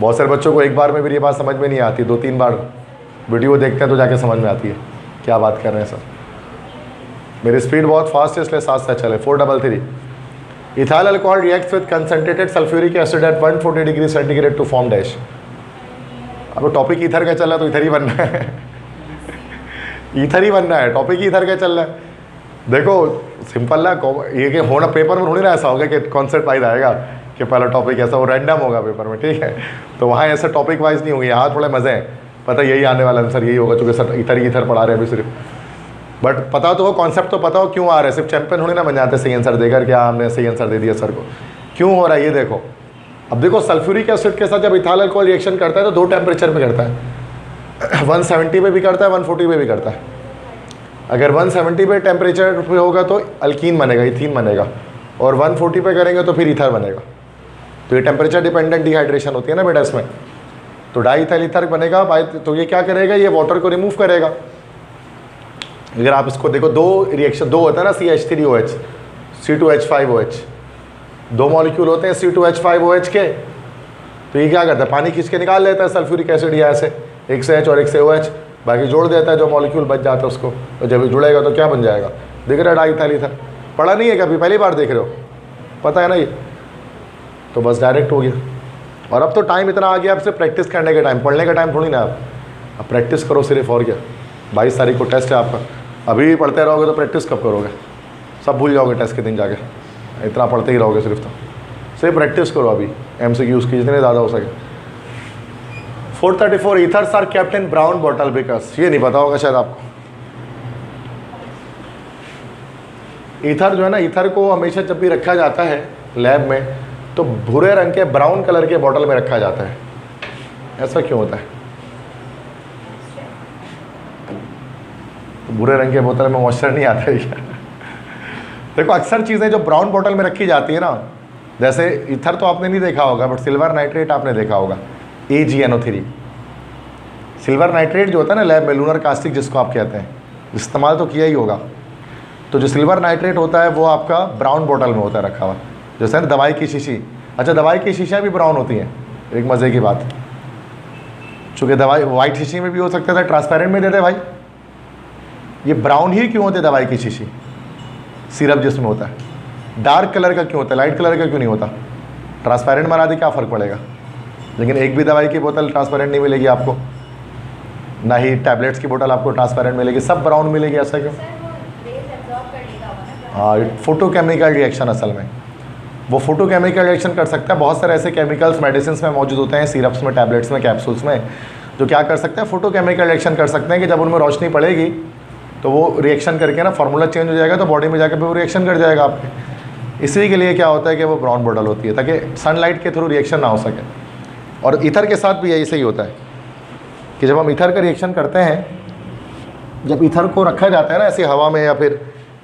बहुत सारे बच्चों को एक बार में भी ये बात समझ में नहीं आती, 2-3 बार वीडियो देखते हैं तो जाके समझ में आती है क्या बात कर रहे हैं सर। मेरी स्पीड बहुत फास्ट है इसलिए साथ साथ चले। 433, ethyl alcohol reacts with concentrated sulphuric acid at 140 degree centigrade to form dash. अब टॉपिक ईथर का चल रहा है तो इधर ही बनना है ईथर ही बनना है, टॉपिक ही ईथर का चल रहा है। देखो सिंपल ना, ये कि होना पेपर में थोड़ी ना ऐसा होगा कि कॉन्सेप्ट वाइज आएगा कि पहला टॉपिक ऐसा, वो रैंडम होगा पेपर में, ठीक है। तो वहाँ ऐसा टॉपिक वाइज नहीं होगी, यहाँ थोड़े मज़े हैं, पता यही आने वाला आंसर यही होगा, चूँकि सर इथर पढ़ा रहे हैं अभी सिर्फ, बट पता तो हो कॉन्सेप्ट, तो पता हो क्यों आ रहा है, सिर्फ चैंपियन थोड़ी ना बन जाते सही आंसर देकर, क्या हमने सही आंसर दे दिया सर को, क्यों हो रहा है ये देखो। अब देखो सल्फ्यूरिक एसिड के साथ जब इथाइल अल्कोहल रिएक्शन करता है तो 2 टेम्परेचर पे करता है 170 पे भी करता है, 140 पे भी करता है। अगर 170 पे टेम्परेचर पे होगा तो अल्कीन बनेगा, इथीन बनेगा, और 140 पे करेंगे तो फिर ईथर बनेगा। तो ये टेम्परेचर डिपेंडेंट डिहाइड्रेशन होती है ना बेटा इसमें, तो डाई इथाइल ईथर बनेगा। तो ये क्या करेगा, ये वाटर को रिमूव करेगा। अगर आप इसको देखो, 2 रिएक्शन, 2 होता है ना, CH3OH C2H5OH, 2 मॉलिक्यूल होते हैं C2H5OH के, तो ये क्या करता है, पानी खींच के निकाल लेता है सल्फ्यूरिक एसिड, या ऐसे एक से H और एक से OH, बाकी जोड़ देता है, जो मॉलिक्यूल बच जाता है उसको, तो जब जुड़ेगा तो क्या बन जाएगा, दिख रहा है डाई इथाइल ईथर। पढ़ा नहीं है कभी, पहली बार देख रहे हो, पता है ना ये, तो बस डायरेक्ट हो गया। और अब तो टाइम इतना आ गया, अब सिर्फ प्रैक्टिस करने का टाइम, पढ़ने का टाइम थोड़ी ना। अब प्रैक्टिस करो सिर्फ, और क्या। 22 तारीख को टेस्ट है आपका, अभी भी पढ़ते रहोगे तो प्रैक्टिस कब करोगे, सब भूल जाओगे टेस्ट के दिन जाके, इतना पढ़ते ही रहोगे सिर्फ। तो सिर्फ प्रैक्टिस करो अभी, MCQs की जितने ज़्यादा हो सके। 434, ethers are kept in brown bottle because, ये नहीं पता होगा शायद आपको। ईथर जो है ना, ईथर को हमेशा जब भी रखा जाता है लैब में तो भूरे रंग के, ब्राउन कलर के बॉटल में रखा जाता है, ऐसा क्यों होता है। तो भूरे रंग के बोतल में मॉइस्चर नहीं आता है क्या देखो अक्सर चीज़ें जो ब्राउन बॉटल में रखी जाती है ना, जैसे ईथर तो आपने नहीं देखा होगा, बट सिल्वर नाइट्रेट आपने देखा होगा, AgNO3। सिल्वर नाइट्रेट जो होता है ना लैब में, लूनर कास्टिक जिसको आप कहते हैं, इस्तेमाल तो किया ही होगा। तो जो सिल्वर नाइट्रेट होता है वो आपका ब्राउन बॉटल में होता है रखा हुआ, जैसे ना दवाई की शीशी। अच्छा, दवाई की शीशियाँ भी ब्राउन होती हैं, एक मज़े की बात, चूँकि दवाई वाइट शीशी में भी हो सकता था, ट्रांसपेरेंट में देते भाई, ये ब्राउन ही क्यों होते दवाई की शीशी, सिरप जिसमें होता है। डार्क कलर का क्यों होता है, लाइट कलर का क्यों नहीं होता, ट्रांसपेरेंट बना दे क्या फ़र्क पड़ेगा। लेकिन एक भी दवाई की बोतल ट्रांसपेरेंट नहीं मिलेगी आपको, ना ही टैबलेट्स की बोतल आपको ट्रांसपेरेंट मिलेगी, सब ब्राउन मिलेगी, ऐसा क्यों। हाँ, फोटोकेमिकल रिएक्शन, असल में वो फोटोकेमिकल रिएक्शन कर सकता है। बहुत सारे ऐसे केमिकल्स मेडिसिन में मौजूद होते हैं, सिरप्स में, टैबलेट्स में, कैप्सूल्स में, जो क्या कर सकते हैं, फोटोकेमिकल रिएक्शन कर सकते हैं कि जब उनमें रोशनी पड़ेगी तो वो रिएक्शन करके ना फार्मूला चेंज हो जाएगा, तो बॉडी में जाकर वो रिएक्शन कर जाएगा आपके। इसी के लिए क्या होता है कि वो ब्राउन बॉटल होती है, ताकि सनलाइट के थ्रू रिएक्शन ना हो सके। और ईथर के साथ भी यही सही होता है कि जब हम ईथर का रिएक्शन करते हैं, जब ईथर को रखा जाता है ना ऐसी हवा में या फिर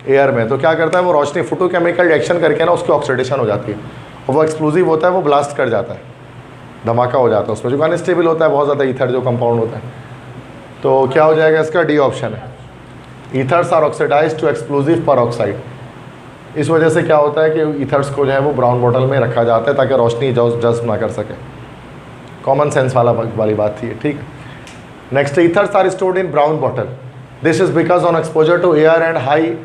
एयर में, तो क्या करता है वो रोशनी फोटोकेमिकल रिएक्शन करके ना उसकी ऑक्सीडेशन हो जाती है, और वो एक्सप्लोजिव होता है, वो ब्लास्ट कर जाता है, धमाका हो जाता है उसमें, जो अनस्टेबल होता है बहुत ज़्यादा ईथर जो कंपाउंड होता है। तो क्या हो जाएगा इसका, डी ऑप्शन है। Ethers are oxidise to explosive peroxide. इस वजह से क्या होता है कि ईथर्स को जो है वो ब्राउन बॉटल में रखा जाता है ताकि रोशनी जज्ब ना कर सके। कॉमन सेंस वाली बात थी, ठीक है। Next, ethers are stored in brown bottle, this is because on exposure to air and high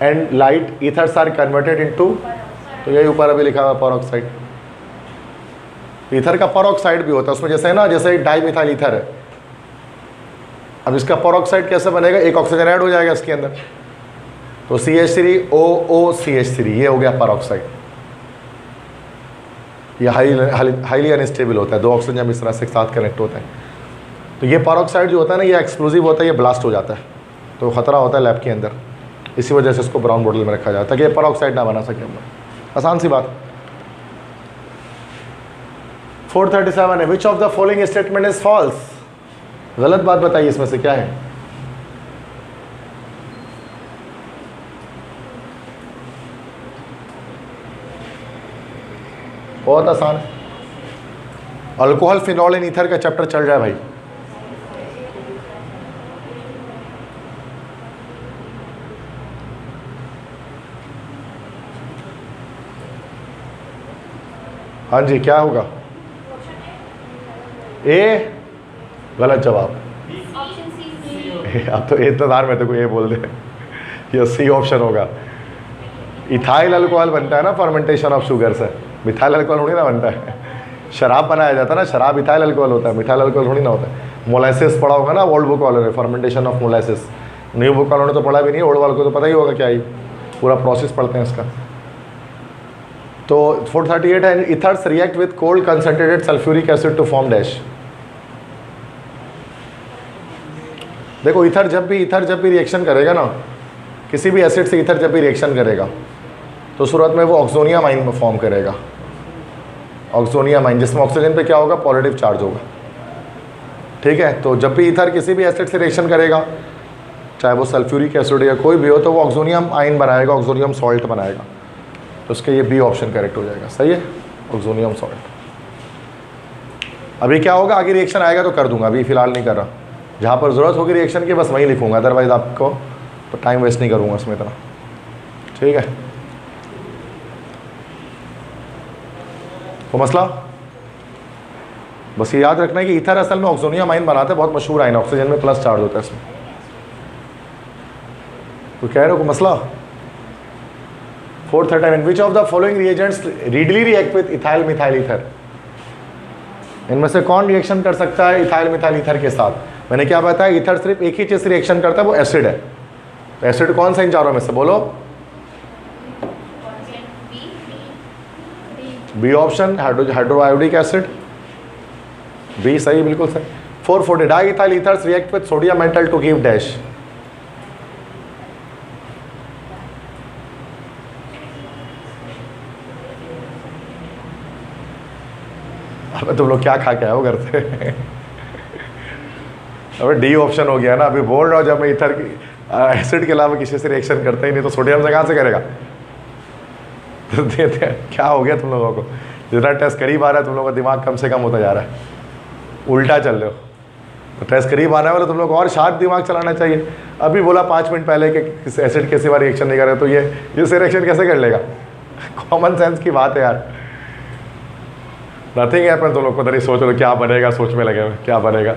and light ethers are converted into, तो यही ऊपर अभी लिखा हुआ परऑक्साइड। ईथर का परऑक्साइड भी होता है उसमें, जैसे है ना, जैसे डाई मिथाइल ईथर है, अब इसका परऑक्साइड कैसे बनेगा, एक ऑक्सीजन ऐड हो जाएगा इसके अंदर, तो CH3OOCH3 ये हो गया परऑक्साइड। ये हाईली अनस्टेबल होता है, दो ऑक्सीजन इस तरह से एक साथ कनेक्ट होते हैं। तो ये परऑक्साइड जो होता है ना, ये एक्सप्लोजिव होता है, ये ब्लास्ट हो जाता है, तो ख़तरा होता है लैब के अंदर। इसी वजह से इसको ब्राउन बोतल में रखा जाता है कि ये परऑक्साइड ना बना सके हम लोग। आसान सी बात। 437 है, which of the following statement is false. गलत बात बताइए, इसमें से क्या है। बहुत आसान है। अल्कोहल, फिनॉल एंड ईथर का चैप्टर चल रहा है भाई। हाँ जी, क्या होगा। ए गलत जवाब। अब तो इतदार में तो कोई ए बोल दे, ये सी ऑप्शन होगा। इथाइल अल्कोहल बनता है ना फर्मेंटेशन ऑफ शुगर से, मिथाइल अल्कोहल थोड़ी ना बनता है। शराब बनाया जाता है ना, शराब इथाइल अल्कोहल होता है, मिथाइल अल्कोहल थोड़ी ना होता है। मोलासिस पढ़ा होगा ना ओल्ड बुक वालों ने, fermentation of molasses. New book वालों ने तो पढ़ा भी नहीं, ओल्ड वालों को तो पता ही होगा क्या ही पूरा प्रोसेस पढ़ते हैं इसका। तो 438 है, ethers react with cold concentrated sulphuric acid to form dash. देखो इथर जब भी रिएक्शन करेगा ना, किसी भी एसिड से इथर जब भी रिएक्शन करेगा तो शुरुआत में वो ऑक्सोनियम आयन में फॉर्म करेगा। ऑक्सोनियम आयन जिसमें ऑक्सीजन पे क्या होगा, पॉजिटिव चार्ज होगा। ठीक है, तो जब भी इथर किसी भी एसिड से रिएक्शन करेगा, चाहे वो सल्फ्यूरिक एसिड या कोई भी हो, तो वो ऑक्सोनियम आयन बनाएगा, ऑक्सोनियम सॉल्ट बनाएगा। तो उसके ये बी ऑप्शन करेक्ट हो जाएगा। सही है, ऑक्सोनियम सॉल्ट। अभी क्या होगा, आगे रिएक्शन आएगा तो कर दूंगा, अभी फिलहाल नहीं कर रहा। जहाँ पर ज़रूरत होगी रिएक्शन की बस वहीं लिखूंगा, अदरवाइज आपको तो टाइम वेस्ट नहीं करूँगा उसमें इतना। ठीक है, वो मसला बस ये याद रखना है कि ईथर असल में ऑक्सोनियम आयन बनाते हैं, बहुत मशहूर आयन, ऑक्सीजन में प्लस चार्ज होता है इसमें। तो कह रहे हो को मसला। 439, विच of the following reagents readily react with ethyl methyl ether. इनमें से कौन रिएक्शन कर सकता है इथाइल मिथाइल ईथर के साथ। मैंने क्या बताया, ईथर सिर्फ एक ही चीज़ से रिएक्शन करता है, वो एसिड है। तो एसिड कौन सा इन चारों में से, बोलो। B option, hydroiodic acid. B सही, बिल्कुल सही। 440, diethyl ethers react with sodium metal to give dash. अबे तुम लोग क्या खा के आए हो घर से। अबे डी ऑप्शन हो गया ना, अभी बोल रहा हूँ जब मैं ईथर की एसिड के अलावा किसी से रिएक्शन करता ही नहीं, तो सोडियम से कहाँ से करेगा। क्या हो गया तुम लोगों को, जितना टेस्ट करीब आ रहा है तुम लोगों का दिमाग कम से कम होता जा रहा है, उल्टा चल रहे हो। तो टेस्ट करीब आने वाला तुम लोग और शार्प दिमाग चलाना चाहिए। अभी बोला 5 मिनट पहले कि एसिड के सिवा रिएक्शन नहीं कर रहे, तो ये से रिएक्शन कैसे कर लेगा। कॉमन सेंस की बात है यार, नथिंग है। पर तुम लोग को तरी सोच लो क्या बनेगा, सोच में लगे क्या बनेगा।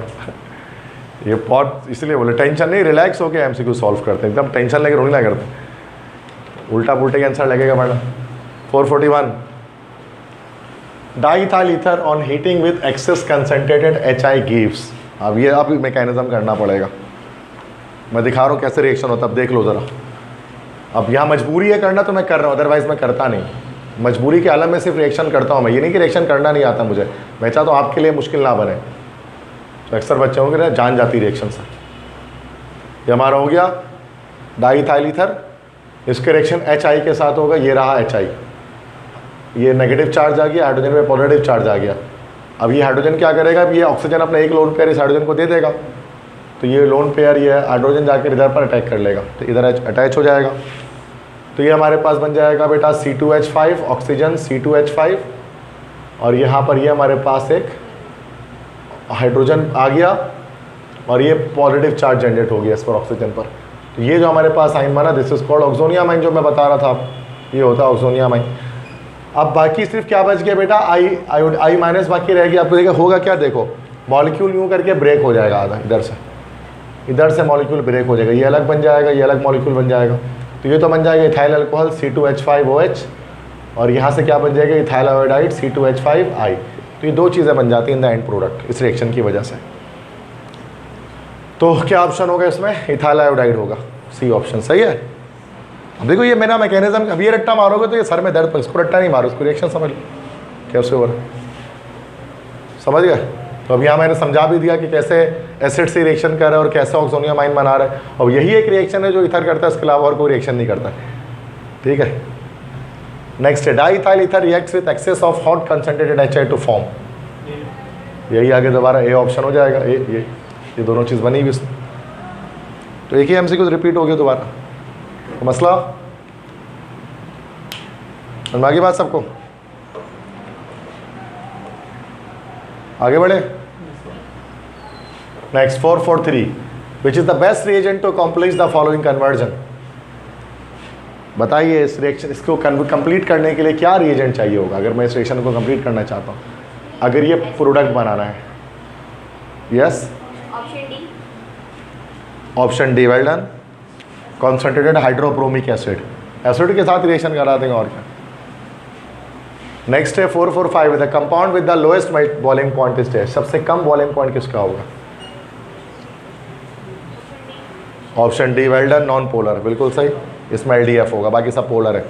ये बहुत इसलिए बोले टेंशन नहीं, रिलैक्स होकर एमसीक्यू सॉल्व करते हैं, एकदम टेंशन लेके रोने लगा करते, उल्टा पुल्टे के आंसर लगेगा madam. 441, diethyl ether on heating with excess concentrated HI gives. अब ये आप मैकेनिज्म करना पड़ेगा, मैं दिखा रहा हूँ कैसे रिएक्शन होता है, अब देख लो ज़रा। अब यहाँ मजबूरी है करना तो मैं कर रहा हूँ, अदरवाइज मैं करता नहीं। मजबूरी के आलम में सिर्फ रिएक्शन करता हूँ मैं, ये नहीं कि रिएक्शन करना नहीं आता मुझे, मैं चाहता हूँ आपके लिए मुश्किल ना बने। तो अक्सर बच्चे होंगे ना जान जाती रिएक्शन से। ये हमारा हो गया डाइइथाइल ईथर, इसके रिएक्शन HI के साथ होगा, ये रहा HI, ये नेगेटिव चार्ज आ गया, हाइड्रोजन में पॉजिटिव चार्ज आ गया। अब ये हाइड्रोजन क्या करेगा, अब ये ऑक्सीजन अपना एक लोन पेयर इस हाइड्रोजन को दे देगा, तो ये लोन पेयर ये हाइड्रोजन जाकर इधर पर अटैक कर लेगा, तो इधर अटैच हो जाएगा। तो ये हमारे पास बन जाएगा बेटा C2H5, ऑक्सीजन C2H5, और यहाँ पर ये हमारे पास एक हाइड्रोजन आ गया, और ये पॉजिटिव चार्ज जनरेट हो गया इस पर ऑक्सीजन पर। तो ये जो हमारे पास आइन बना, दिस इज कॉल्ड ऑक्सोनियम आइन, जो मैं बता रहा था, ये होता है ऑक्सोनियम आइन। अब बाकी सिर्फ क्या बच गया बेटा, I माइनस बाकी रह गया। आपको देखा होगा क्या, देखो मॉलिक्यूल यूँ करके ब्रेक हो जाएगा आधा, इधर से मॉलिक्यूल ब्रेक हो जाएगा, ये अलग बन जाएगा, ये अलग मॉलिक्यूल बन जाएगा। तो ये तो बन जाएगा इथाइल अल्कोहल C2H5OH, और यहाँ से क्या बन जाएगा इथाइल आयोडाइड C2H5I। तो ये दो चीज़ें बन जाती हैं इन द एंड प्रोडक्ट इस रिएक्शन की वजह से। तो क्या ऑप्शन होगा इसमें? इथाइल आयोडाइड होगा, सी ऑप्शन सही है। अब देखो ये मेरा मैकेनिज्म, अब ये रट्टा मारोगे तो ये सर में दर्द पर, इसको रट्टा नहीं मारो, इसको रिएक्शन समझ लो कैसे हो रहा है, समझ गए। तो अब यहाँ मैंने समझा भी दिया कि कैसे एसिड से रिएक्शन कर रहा है और कैसे ऑक्सोनियामाइन बना रहा है, और यही एक रिएक्शन है जो इथर करता है, इसके अलावा और कोई रिएक्शन नहीं करता, ठीक है। नेक्स्ट है diethyl ether reacts with excess of hot concentrated HI to form, यही आगे दोबारा ए ऑप्शन हो जाएगा। ये दोनों चीज़ बनी हुई इसमें, तो एक ही MCQ रिपीट हो गया दोबारा। तो मसला समझ आगे बात सबको, आगे बढ़े। Next 443, which is the best reagent to accomplish the following conversion. बताइए इस रिएक्शन, इसको कंप्लीट करने के लिए क्या रिएजेंट चाहिए होगा अगर मैं इस रिएक्शन को कंप्लीट करना चाहता हूँ, अगर ये प्रोडक्ट बनाना है। Yes, option D, well done. Concentrated hydrobromic acid, acid के साथ रिएक्शन करा देंगे और क्या। नेक्स्ट है 445, the compound with the lowest boiling point is test, सबसे कम बॉइलिंग पॉइंट किसका होगा? Option D, well done, non polar, बिल्कुल सही, इसमें LDF होगा, बाकी सब पोलर है।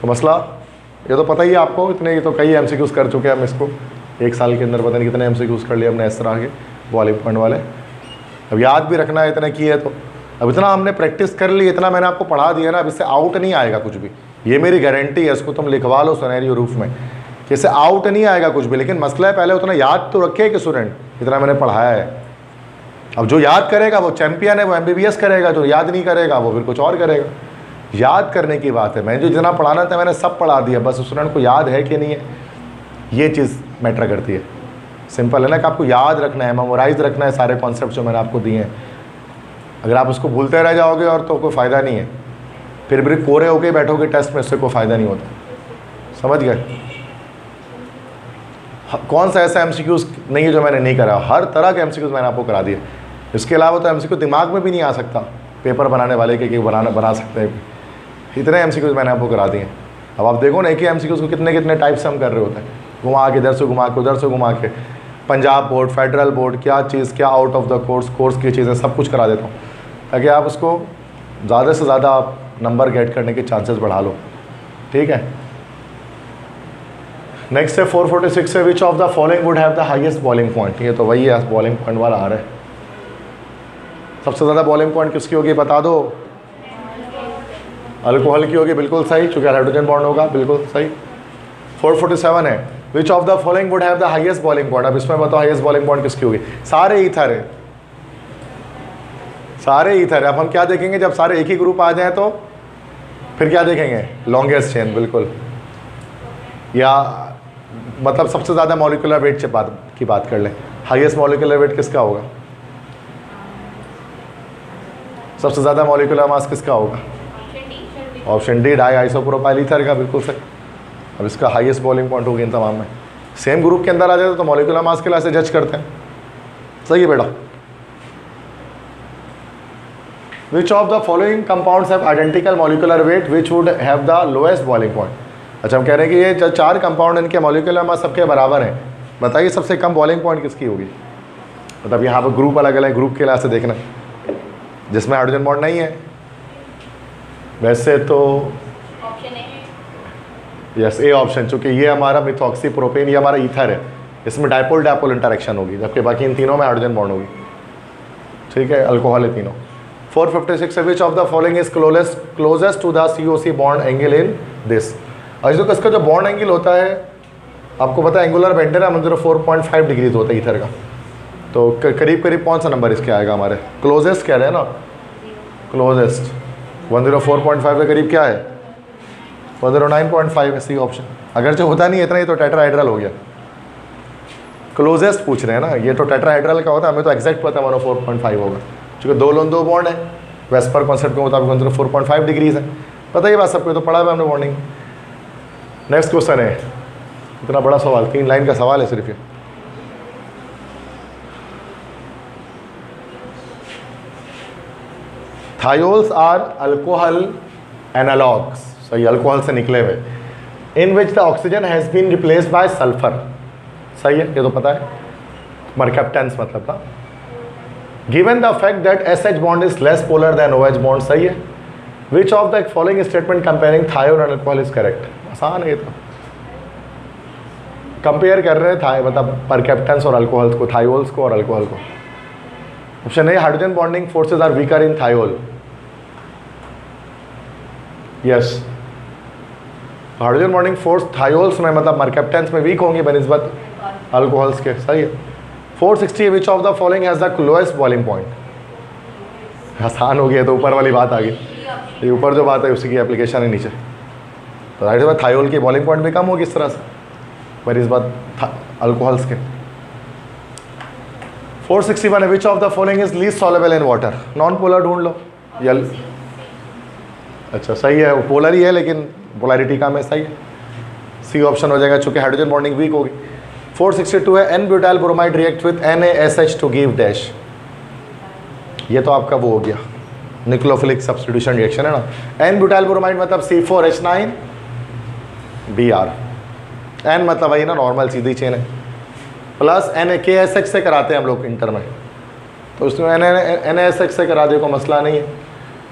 तो मसला ये तो पता ही है आपको, इतने ये तो कई MCQs कर चुके हैं हम इसको, एक साल के अंदर पता नहीं कितने MCQs कर लिए हमने इस तरह के बॉइलिंग पॉइंट वाले। अब याद भी रखना है, इतने किए तो अब इतना हमने प्रैक्टिस कर ली, इतना मैंने आपको पढ़ा दिया ना, अब इससे आउट नहीं आएगा कुछ भी, ये मेरी गारंटी है। इसको तुम लिखवा लो सिनेरियो रूफ में, इससे आउट नहीं आएगा कुछ भी। लेकिन मसला है पहले उतना याद तो रखे कि स्टूडेंट इतना मैंने पढ़ाया है। अब जो याद करेगा वो चैंपियन है, वो MBBS करेगा, जो याद नहीं करेगा वो फिर कुछ और करेगा। याद करने की बात है, मैंने जो जितना पढ़ाना था मैंने सब पढ़ा दिया, बस स्टूडेंट को याद है कि नहीं है, ये चीज़ मैटर करती है। सिंपल है ना कि आपको याद रखना है, मेमोराइज रखना है सारे कॉन्सेप्ट जो मैंने आपको दिए हैं। अगर आप उसको भूलते रह जाओगे और तो कोई फ़ायदा नहीं है, फिर भी कोरे होके बैठोगे टेस्ट में, उससे कोई फ़ायदा नहीं होता, समझ गए। कौन सा ऐसा MCQs नहीं है जो मैंने नहीं करा, हर तरह के MCQs मैंने आपको करा दिए। इसके अलावा तो MCQ दिमाग में भी नहीं आ सकता पेपर बनाने वाले के बना सकते हैं, इतने MCQs मैंने आपको करा दिए। अब आप देखो ना एक ही MCQs को कितने कितने टाइप से हम कर रहे होते हैं, घुमा के इधर से घुमा के उधर से घुमा के, पंजाब बोर्ड, फेडरल बोर्ड, क्या चीज़ क्या आउट ऑफ द कोर्स की चीज़ें सब कुछ करा देता हूँ, ताकि आप उसको ज़्यादा से ज़्यादा आप नंबर गेट करने के चांसेस बढ़ा लो, ठीक है। नेक्स्ट है 446 है, which of the following would have the highest boiling point. ये तो वही है, बॉइलिंग पॉइंट वाला आ रहा है। सबसे ज़्यादा बॉइलिंग पॉइंट किसकी होगी बता दो? अल्कोहल की होगी, बिल्कुल सही, चूँकि हाइड्रोजन बॉन्ड होगा, बिल्कुल सही। 447 है, which of the following would have the highest boiling point. अब इसमें बताओ हाईएस्ट बॉइलिंग पॉइंट किसकी होगी? सारे ईथर है, सारे ईथर। अब हम क्या देखेंगे जब सारे एक ही ग्रुप आ जाए तो फिर क्या देखेंगे? लॉन्गेस्ट चेन, बिल्कुल। या मतलब सबसे ज़्यादा मॉलिक्यूलर वेट की बात कर लें, हाईएस्ट मॉलिक्यूलर वेट किसका होगा? सबसे ज़्यादा मॉलिक्यूलर मास किसका होगा? Option D, diisopropyl ether का, बिल्कुल सही। अब इसका हाईएस्ट बॉइलिंग पॉइंट होगी इन तमाम में। सेम ग्रुप के अंदर आ जाए तो मॉलिक्यूलर मास के लिए से जज करते हैं, सही है बेटा। विच of the following compounds have identical molecular weight which would have the lowest boiling point. अच्छा, हम कह रहे हैं कि ये जो 4 कंपाउंड इनके मॉलिक्यूलर मास सबके बराबर हैं, बताइए सबसे कम बॉइलिंग पॉइंट किसकी होगी? मतलब यहाँ पर ग्रुप अलग अलग, ग्रुप के लिहाज से देखना, जिसमें हाइड्रोजन बॉन्ड नहीं है। वैसे तो यस, ए ऑप्शन, चूँकि ये हमारा मिथॉक्सी प्रोपेन, ये हमारा ईथर है, इसमें डायपोल डायपोल इंटरेक्शन होगी, जबकि बाकी इन तीनों में हाइड्रोजन बॉन्ड होगी, ठीक है, अल्कोहल है तीनों। 456 which of the following is closest to the COC bond angle in this. और इसका जो बॉन्ड एंगल होता है आपको पता है, एंगुलर बेंडर है 104.5 डिग्रीज होता है ईथर का, तो करीब करीब कौन सा नंबर इसके आएगा हमारे? क्लोजेस्ट कह रहे हैं ना, क्लोजेस्ट 104.5 के करीब क्या है? 109.5 है, सी ऑप्शन। अगर जो होता नहीं इतना, ये तो टेट्राहाइड्रल हो गया। क्लोजेस्ट पूछ रहे हैं ना, ये तो टेट्राहाइड्रल का होता है, हमें तो एग्जैक्ट पता है 104.5 होगा, क्योंकि 2 लोन 2 बॉन्ड है, वेस्पर कॉन्सेप्ट के मुताबिक 104.5 डिग्रीज है, पता ही बात सबको, तो पढ़ा है हमने बॉन्डिंग। नेक्स्ट क्वेश्चन है, इतना बड़ा सवाल, 3 लाइन का सवाल है सिर्फ ये। थायोल्स आर अल्कोहल एनालॉग्स, सही, अल्कोहल से निकले हुए, in which the oxygen has been replaced by sulphur, सही है, ये तो पता है, मरकैप्टेंस मतलब था। Given the fact that SH bond is less polar than OH bond, सही है। Which of the following statement comparing thiol and alcohol is correct. आसान है ये तो, कंपेयर कर रहे हैं मतलब परकेप्टेंस और अल्कोहल्स को, थायोल्स को और अल्कोहल को। Option A, hydrogen bonding forces are weaker in thiol. Yes, hydrogen bonding force thiols में मतलब मरकेप्टेंस में वीक होंगी बनिस्बत अल्कोहल्स के, सही है। 460, विच of the following has the lowest boiling point. आसान हो गया तो ऊपर वाली बात आ गई, ये ऊपर जो बात है उसी की एप्लीकेशन है नीचे। तो राइट बात, थायोल की बॉइलिंग पॉइंट भी कम होगी इस तरह से बनिस्बत अल्कोहल्स के। 461 है, which of the following is least soluble in water. Non polar ढूंढ लो। अच्छा सही है, वो पोलर ही है लेकिन पोलैरिटी कम है, सही है। सी ऑप्शन हो जाएगा चूंकि हाइड्रोजन बॉन्डिंग वीक होगी। 462 है, n butyl bromide react with NaSH to give dash. ये तो आपका वो हो गया न्यूक्लियोफिलिक सब्स्टिट्यूशन रिएक्शन है ना। एन ब्यूटाइल ब्रोमाइड मतलब C4H9 Br। एन मतलब वही ना, नॉर्मल सीधी चेन है, प्लस NaKSH से कराते हैं हम लोग इंटर में, तो उसमें NaSH से करा दे, कोई मसला नहीं है।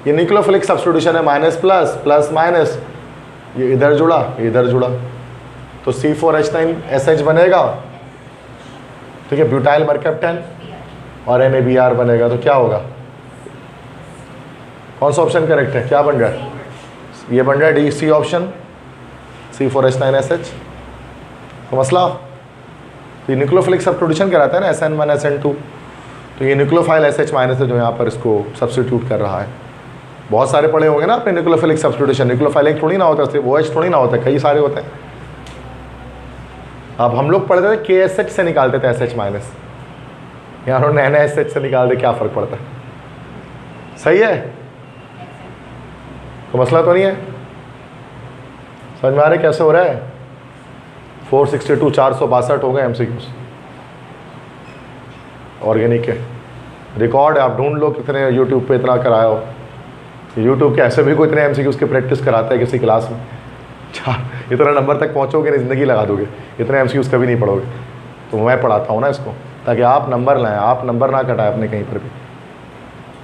ये न्यूक्लियोफिलिक सब्स्टिट्यूशन है, माइनस प्लस प्लस माइनस, ये इधर जुड़ा ये इधर जुड़ा, तो C4H9SH बनेगा, ठीक है, ब्यूटाइल मरकैप्टेन, और NaBr बनेगा। तो क्या होगा, कौन सा ऑप्शन करेक्ट है, क्या बन रहा है, ये बन रहा है डी, सी ऑप्शन, C4H9SH। तो मसला, तो ये न्यूक्लियोफिलिक सब्स्टिट्यूशन कराता है ना SN1 SN2, तो ये न्यूक्लियोफाइल SH माइनस है जो यहाँ पर इसको सब्स्टिट्यूट कर रहा है। बहुत सारे पढ़े होंगे ना आपने न्यूक्लियोफिलिक सब्स्टिट्यूशन। न्यूक्लियोफाइल एक थोड़ी ना होता है, सिर्फ OH थोड़ी ना होता है, कई सारे होते हैं। अब हम लोग पढ़ते थे KSH से निकालते थे SH माइनस, यहाँ उन्होंने NaSH से निकाल दे, क्या फ़र्क पड़ता है, सही है। तो मसला तो नहीं है, समझ में आ रहे कैसे हो रहा है। 462 462 हो गए MCQs ऑर्गेनिक के, रिकॉर्ड है, आप ढूंढ लो कितने यूट्यूब पे इतना कराया हो। यूट्यूब के ऐसे भी कोई इतने MCQs की प्रैक्टिस कराता है किसी क्लास में, इतना नंबर तक पहुँचोगे नहीं, ज़िंदगी लगा दोगे, इतने MCQs कभी नहीं पढ़ोगे। तो मैं पढ़ाता हूँ ना इसको, ताकि आप नंबर लाएँ, आप नंबर ना कटाएं अपने कहीं पर भी।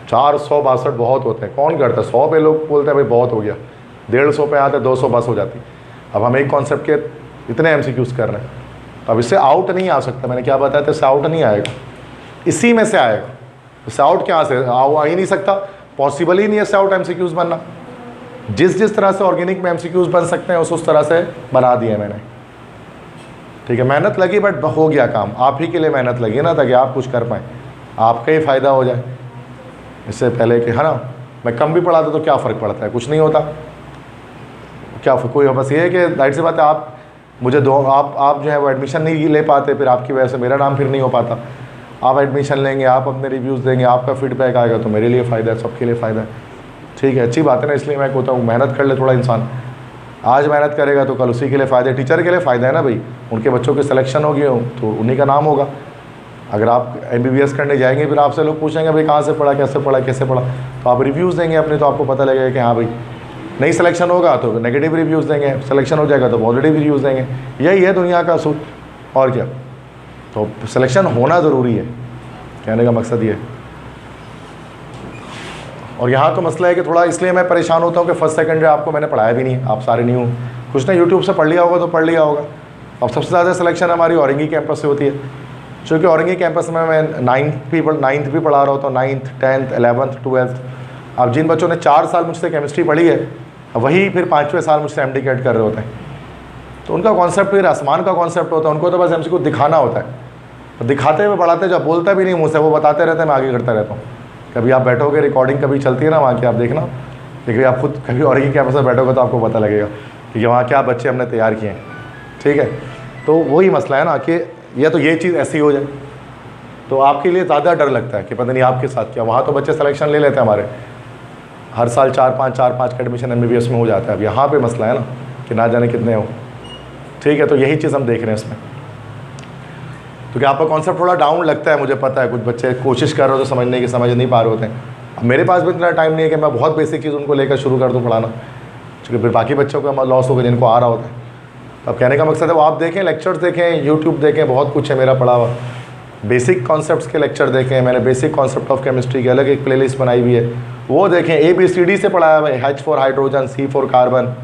462 बहुत होते हैं, कौन करता है, 100 पे लोग बोलते हैं भाई बहुत हो गया, 150 पे आते 200 बस हो जाती। अब हम एक कॉन्सेप्ट के इतने MCQs कर रहे हैं, अब इससे आउट नहीं आ सकता। मैंने क्या बताया था, इससे आउट नहीं आएगा, इसी में से आएगा। इससे आउट क्या से आ ही नहीं सकता, पॉसिबल ही नहीं है इससे आउट MCQs बनना। जिस तरह से ऑर्गेनिक में MCQs बन सकते हैं उस तरह से बना दिए मैंने, ठीक है। मेहनत लगी बट हो गया काम, आप ही के लिए मेहनत लगी ना, ताकि आप कुछ कर पाएँ, आपका ही फ़ायदा हो जाए। इससे पहले कि है ना मैं कम भी पढ़ाता तो क्या फ़र्क पड़ता है, कुछ नहीं होता, क्या कोई, बस ये है कि जाहिर सी बात है आप मुझे दो, आप जो है वो एडमिशन नहीं ले पाते, फिर आपकी वजह से मेरा नाम फिर नहीं हो पाता। आप एडमिशन लेंगे, आप अपने रिव्यूज़ देंगे, आपका फीडबैक आएगा, तो मेरे लिए फ़ायदा है, सबके लिए फ़ायदा है, ठीक है, अच्छी बात है ना। इसलिए मैं कहता हूँ मेहनत कर ले थोड़ा इंसान, आज मेहनत करेगा तो कल उसी के लिए फ़ायदा है, टीचर के लिए फ़ायदा है ना भाई, उनके बच्चों के सिलेक्शन हो गए हो तो उन्हीं का नाम होगा। अगर आप MBBS करने जाएंगे फिर आपसे लोग पूछेंगे भाई कहाँ से पढ़ा, कैसे पढ़ा, कैसे पढ़ा, तो आप रिव्यूज़ देंगे अपने, तो आपको पता लगेगा कि हाँ भाई नहीं सिलेक्शन होगा तो नेगेटिव रिव्यूज़ देंगे, सिलेक्शन हो जाएगा तो पॉजिटिव रिव्यूज़ देंगे। यही है दुनिया का सूत्र, और क्या। तो सिलेक्शन होना ज़रूरी है, कहने का मकसद ये है। और यहाँ तो मसला है कि थोड़ा इसलिए मैं परेशान होता हूँ कि फर्स्ट सेकंड आपको मैंने पढ़ाया भी नहीं, आप सारे न्यू, कुछ ने यूट्यूब से पढ़ लिया होगा तो पढ़ लिया होगा। अब सबसे ज़्यादा सिलेक्शन हमारी औरंगी कैंपस से होती है, क्योंकि औरंगी कैंपस में मैं 9th भी पढ़ा रहा होता हूँ, 9th 10th 11th 12th। अब जिन बच्चों ने 4 साल मुझसे केमिस्ट्री पढ़ी है, वही फिर 5वें साल मुझसे MD कर रहे होते हैं, तो उनका कॉन्सेप्ट फिर आसमान का कॉन्सेप्ट होता है। उनको तो बस MCQ दिखाना होता है, तो दिखाते हुए पढ़ाते, जब बोलता भी नहीं मुँह से, वो बताते रहते हैं, मैं आगे करता रहता हूँ। कभी आप बैठोगे, रिकॉर्डिंग कभी चलती है ना वहाँ की, आप देखना, लेकिन आप खुद कभी औरंगी कैंपस में बैठोगे तो आपको पता लगेगा कि वहाँ क्या बच्चे हमने तैयार किए हैं, ठीक है। तो वही मसला है ना कि या तो ये चीज़ ऐसी हो जाए तो आपके लिए ज़्यादा डर लगता है कि पता नहीं आपके साथ क्या। वहाँ तो बच्चे सिलेक्शन ले लेते हैं हमारे, हर साल 4-5 का एडमिशन MBBS में हो जाता है। अब यहाँ पे मसला है ना कि ना जाने कितने हो, ठीक है। तो यही चीज़ हम देख रहे हैं इसमें, तो क्या आपका कॉन्सेप्ट थोड़ा डाउन लगता है, मुझे पता है। कुछ बच्चे कोशिश कर रहे हो तो समझने की, समझ नहीं पा रहे होते हैं। अब मेरे पास भी इतना टाइम नहीं है कि मैं बहुत बेसिक चीज़ उनको लेकर शुरू कर दूँ पढ़ाना, क्योंकि फिर बाकी बच्चों का लॉस होगा जिनको आ रहा होता है। अब कहने का मकसद है वो आप देखें, लेक्चर्स देखें, यूट्यूब देखें, बहुत कुछ है मेरा पढ़ा हुआ, बेसिक कॉन्सेप्ट्स के लेक्चर देखें, मैंने बेसिक कॉन्सेप्ट ऑफ केमिस्ट्री की अलग एक प्लेलिस्ट बनाई हुई है, वो देखें। ABCD से पढ़ाया हुआ है, H for hydrogen, C for carbon,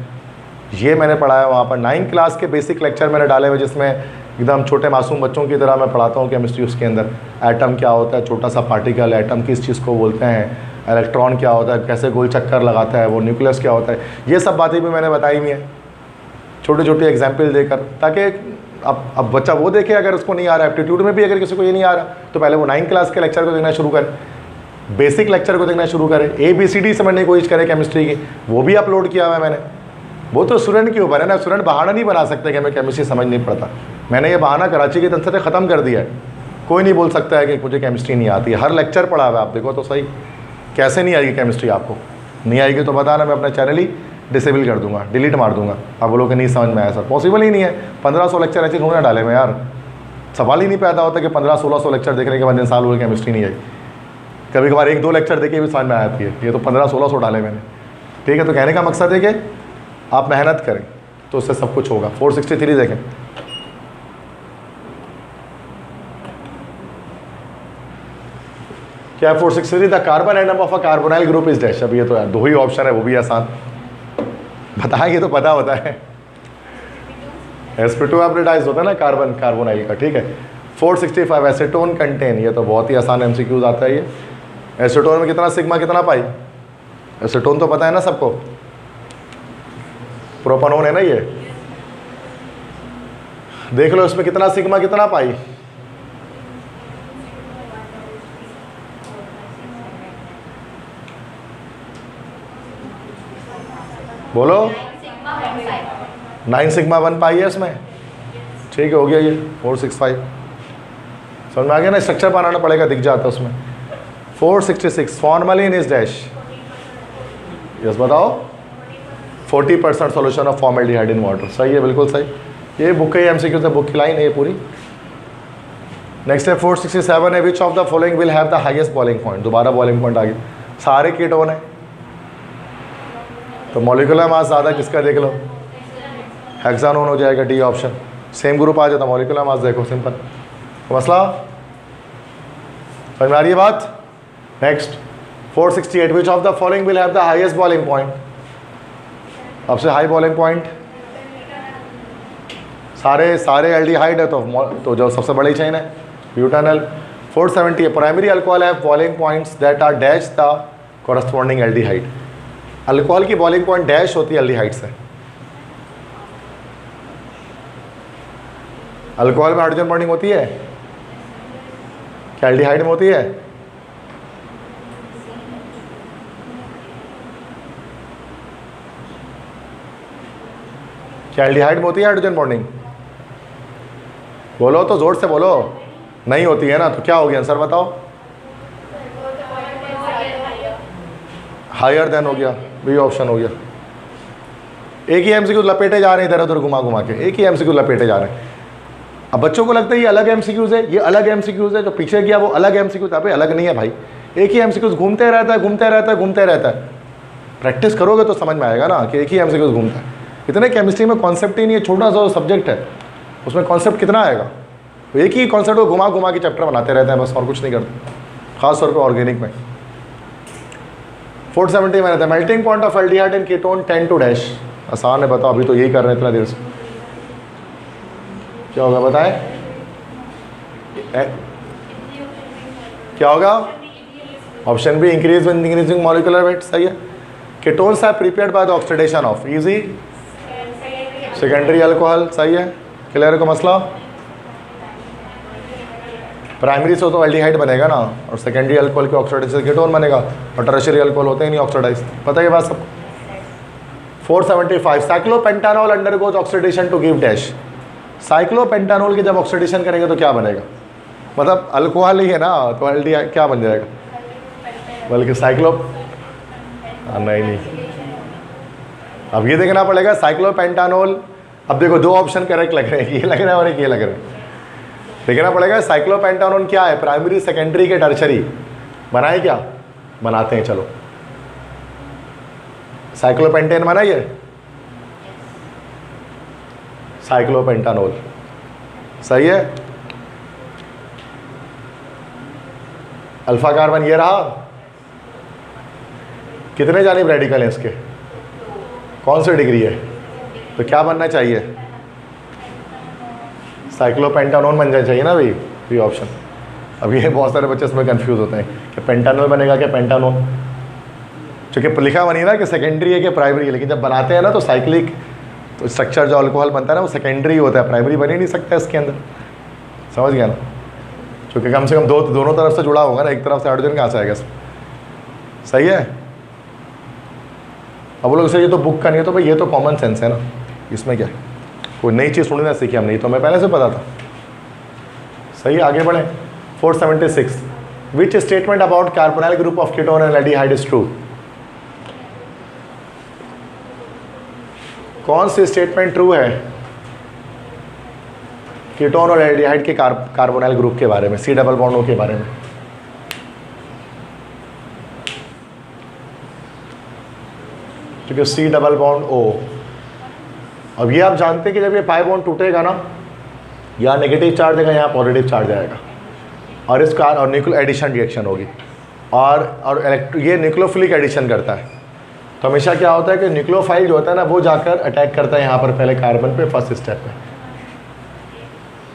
ये मैंने पढ़ाया वहाँ पर। 9 क्लास के बेसिक लेक्चर मैंने डाले हुए, जिसमें एकदम छोटे मासूम बच्चों की तरह मैं पढ़ाता हूँ केमिस्ट्री। उसके अंदर एटम क्या होता है, छोटा सा पार्टिकल, एटम किस चीज़ को बोलते हैं, इलेक्ट्रॉन क्या होता है, कैसे गोल चक्कर लगाता है वो, न्यूक्लियस क्या होता है, ये सब बातें भी मैंने बताई हुई हैं छोटे छोटे एग्जाम्पल देकर, ताकि अब बच्चा वो देखे। अगर उसको नहीं आ रहा है, एप्टीट्यूड में भी अगर किसी को ये नहीं आ रहा, तो पहले वो 9 क्लास के लेक्चर को देखना शुरू करे, बेसिक लेक्चर को देखना शुरू करे, ABCD समझने की कोशिश करे केमिस्ट्री की, वो भी अपलोड किया हुआ है मैंने। वो तो स्टूडेंट के ऊपर है ना, स्टूडेंट बहाना नहीं बना सकते कि हमें केमिस्ट्री समझ नहीं पड़ता। मैंने ये बहाना कराची की तंत्र से ख़त्म कर दिया है, कोई नहीं बोल सकता है कि मुझे केमिस्ट्री नहीं आती है। हर लेक्चर पढ़ा हुआ है, आप देखो तो सही, कैसे नहीं आएगी केमिस्ट्री आपको। नहीं आएगी तो बताना, मैं अपना चैनल ही डिसेबल कर दूंगा, डिलीट मार दूंगा। आप बोलो कि नहीं समझ में आया सर, पॉसिबल ही नहीं है। 1500 लेक्चर ऐसे थोड़ा डाले मैं यार, सवाल ही नहीं पैदा होता कि 1500-1600 लेक्चर देखने के बाद इंसान हुए केमिस्ट्री नहीं आई। कभी कभार 1-2 लेक्चर देखे भी समझ में आती है, ये तो 1500-1600 डाले मैंने। ठीक है, तो कहने का मकसद है कि आप मेहनत करें तो उससे सब कुछ होगा। 463 देखें, क्या 463 the carbon atom of a carbonyl group is dash. अब ये तो 2 ही ऑप्शन है, वो भी आसान बताएंगे तो पता होता है। sp2 हाइब्रिडाइज होता है ना कार्बन कार्बोनाइल का। ठीक है, 465 एसीटोन कंटेन, ये तो बहुत ही आसान MCQs आता है ये। एसीटोन में कितना सिग्मा कितना पाई, एसीटोन तो पता है ना सबको, प्रोपानोन है ना ये, देख लो इसमें कितना सिग्मा कितना पाई। बोलो 9 सिग्मा 1 पाई है इसमें। ठीक है, हो गया ये 465। समझ में आ गया ना, स्ट्रक्चर बनाना पड़ेगा, दिख जाता है उसमें। 466 फॉर्मलिन इज डैश। यस बताओ, 40% solution of formaldehyde in water. सही है, बिल्कुल सही। ये बुक के MCQ से बुक की लाइन है ये पूरी। नेक्स्ट है 467 है, which of the following will have the highest boiling point. दोबारा बॉइलिंग पॉइंट आ गया, सारे कीटोन है तो मॉलिक्यूलर मास ज़्यादा किसका देख लो, हेक्सानोन हो जाएगा, डी ऑप्शन। सेम ग्रुप आ जाता, मॉलिक्यूलर मास देखो, सिंपल मसला। समझ में आ रही है बात। Next 468 which of the following will have the highest boiling point. अब से हाई बॉइलिंग पॉइंट सारे एल्डिहाइड है तो जो सबसे बड़ी चेन है butanal. 470 primary alcohol have boiling points that are dash the corresponding aldehyde. Alcohol की बॉइलिंग पॉइंट डैश होती है एल्डिहाइड से। अल्कोहल में हाइड्रोजन बॉन्डिंग होती है क्या, एल्डिहाइड में होती है? क्या एल्डिहाइड में होती है हाइड्रोजन बॉन्डिंग? बोलो तो जोर से बोलो। नहीं होती है ना, तो क्या हो गया आंसर बताओ। हायर देन हो गया, बी ऑप्शन हो गया। एक ही MCQ लपेटे जा रहे हैं इधर उधर घुमा घुमा के, एक ही MCQ लपेटे जा रहे हैं। अब बच्चों को लगता है ये अलग MCQs है, ये अलग MCQs है, जो पीछे किया वो अलग MCQ था। भाई अलग नहीं है भाई, एक ही MCQs घूमते रहता है घूमते रहता है घूमते रहता है। प्रैक्टिस करोगे तो समझ में आएगा ना कि एक ही MCQs घूमता है। इतने केमिस्ट्री में कॉन्सेप्ट ही नहीं है, छोटा सा सब्जेक्ट है, उसमें कॉन्सेप्ट कितना आएगा। तो एक ही कॉन्सेप्ट को घुमा घुमा के चैप्टर बनाते रहते हैं बस, और कुछ नहीं करते, खासतौर पर ऑर्गेनिक में। 470 में रहता है melting point of aldehyde and ketone 10 to dash. आसान है, बताओ, अभी तो यही कर रहे हैं इतना देर से। क्या होगा बताएं, क्या होगा? Option B increase with increasing molecular weight. सही है। Ketones are prepared by the oxidation of easy secondary alcohol. सही है, क्लियर को मसला। प्राइमरी से तो एल्डिहाइड बनेगा ना, और सेकेंडरी अल्कोहल के ऑक्सीडेशन से कीटोन बनेगा, और टर्शियरी अल्कोहल होते ही नहीं ऑक्सीडाइज। पता है बात सबको। 475 cyclopentanol undergoes oxidation to give dash. Cyclopentanol की जब ऑक्सीडेशन करेंगे तो क्या बनेगा? मतलब अल्कोहल ही है ना, तो एल्डिहाइड क्या बन जाएगा? बल्कि नहीं, अब ये देखना पड़ेगा साइक्लोपेंटानॉल। अब देखो 2 ऑप्शन करेक्ट लग रहे हैं, ये लग रहा है और एक ये लग रहा है। देखना पड़ेगा साइक्लोपेंटानॉल क्या है, प्राइमरी सेकेंडरी के टर्शरी बनाए क्या? बनाते हैं, चलो साइक्लोपेंटेन बनाइए, साइक्लोपेंटानॉल। सही है। अल्फा कार्बन ये रहा, कितने जानिब रेडिकल हैं इसके, कौन सी डिग्री है, तो क्या बनना चाहिए, साइक्लोपेंटानोन बन जाना चाहिए ना भाई, ये ऑप्शन। अब ये बहुत सारे बच्चे इसमें कंफ्यूज होते हैं कि पेंटानोल बनेगा क्या पेंटानोन, क्योंकि लिखा बनी ना कि सेकेंडरी है कि प्राइमरी है, लेकिन जब बनाते हैं ना तो साइक्लिक तो स्ट्रक्चर जो अल्कोहल बनता है ना वो सेकेंडरी होता है, प्राइमरी बन ही नहीं सकता इसके अंदर, समझ गया ना, क्योंकि कम से कम दोनों तरफ से जुड़ा होगा ना, एक तरफ से हाइड्रोजन कहाँ से आएगा इसमें, सही है। अब वो लोग से ये तो बुक का नहीं है, तो भाई ये तो कॉमन सेंस है ना, इसमें क्या कोई नई चीज़ सुनने ना सीखी हम, नहीं तो मैं पहले से पता था। सही है, आगे बढ़े। 476 which statement about carbonyl group of ketone and aldehyde is true. कौन सी स्टेटमेंट ट्रू है कीटोन और एल्डिहाइड के कार्बोनाइल ग्रुप के बारे में, सी डबल बॉन्ड ओ के बारे में। ठीक है, सी डबल बॉन्ड ओ। अब ये आप जानते हैं कि जब ये पाई बॉन्ड टूटेगा ना, यहाँ नेगेटिव चार्ज देगा, यहाँ पॉजिटिव चार्ज आएगा, और इसका और न्यूक्लियो एडिशन रिएक्शन होगी, और ये न्यूक्लियोफिलिक एडिशन करता है। तो हमेशा क्या होता है कि न्यूक्लियोफाइल जो होता है ना वो जाकर अटैक करता है यहाँ पर पहले कार्बन पे, फर्स्ट स्टेप पे।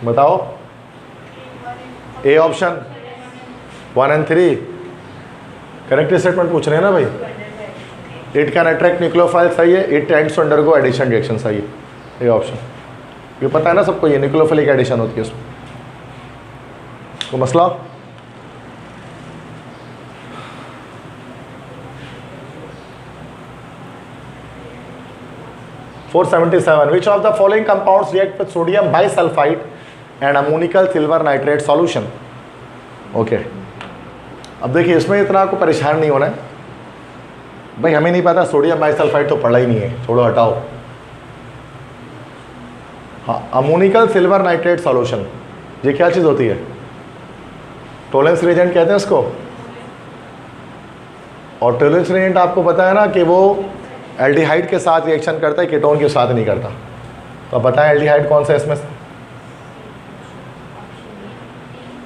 बताओ, A option 1 and 3 correct statement पूछ रहे हैं ना भाई। इट कैन अट्रैक्ट न्यूक्लियोफाइल, सही है। It tends to undergo addition reaction, सही है, ए ऑप्शन। ये पता है ना सबको, ये न्यूक्लियोफिलिक एडिशन होती है उसमें, तो मसला। Which of the following compounds react with sodium bisulfite and ammonical silver nitrate solution? Okay, अब देखिए इसमें इतना आपको परेशान नहीं होना है भाई, हमें नहीं पता सोडियम बाइसल्फाइड तो पढ़ा ही नहीं है, छोड़ो हटाओ। हाँ, अमोनिकल सिल्वर नाइट्रेट सॉल्यूशन, ये क्या चीज़ होती है, टोलेंस रिएजेंट कहते हैं इसको। और टोलेंस रिएजेंट आपको पता है ना कि वो एल्डिहाइड के साथ रिएक्शन करता है, कीटोन के साथ नहीं करता। तो अब बताएं एल्डिहाइड कौन सा है इसमें से,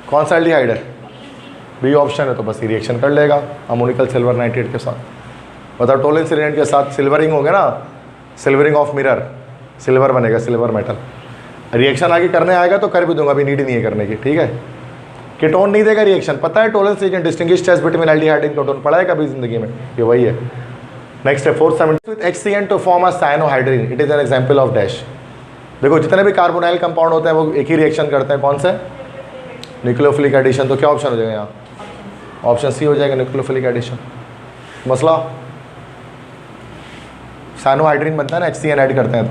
कौन सा एल्डिहाइड है, बी ऑप्शन है, तो बस ये रिएक्शन कर लेगा अमोनिकल सिल्वर नाइट्रेट के साथ। बताओ टोलेंस रिएजेंट के साथ सिल्वरिंग हो गया ना, सिल्वरिंग ऑफ मिरर, सिल्वर बनेगा, सिल्वर मेटल। रिएक्शन आगे करने आएगा तो कर भी दूंगा, अभी नीड नहीं है करने की, ठीक है। कीटोन नहीं देगा रिएक्शन, पता है Tollens reagent distinguish test between aldehyde and ketone, पढ़ा है कभी जिंदगी में, ये वही है। नेक्स्ट है 470 with HCN to form a cyanohydrin, it is an example of dash. देखो जितने भी कार्बोनाइल कंपाउंड होते हैं वो एक ही रिएक्शन करते हैं, कौन से, न्यूक्लियोफिलिक एडिशन। तो क्या ऑप्शन हो जाएगा यहाँ, ऑप्शन सी हो जाएगा, न्यूक्लियोफिलिक एडिशन। मसला, साइनोहाइड्रिन बनता है ना, HCN ऐड करते हैं,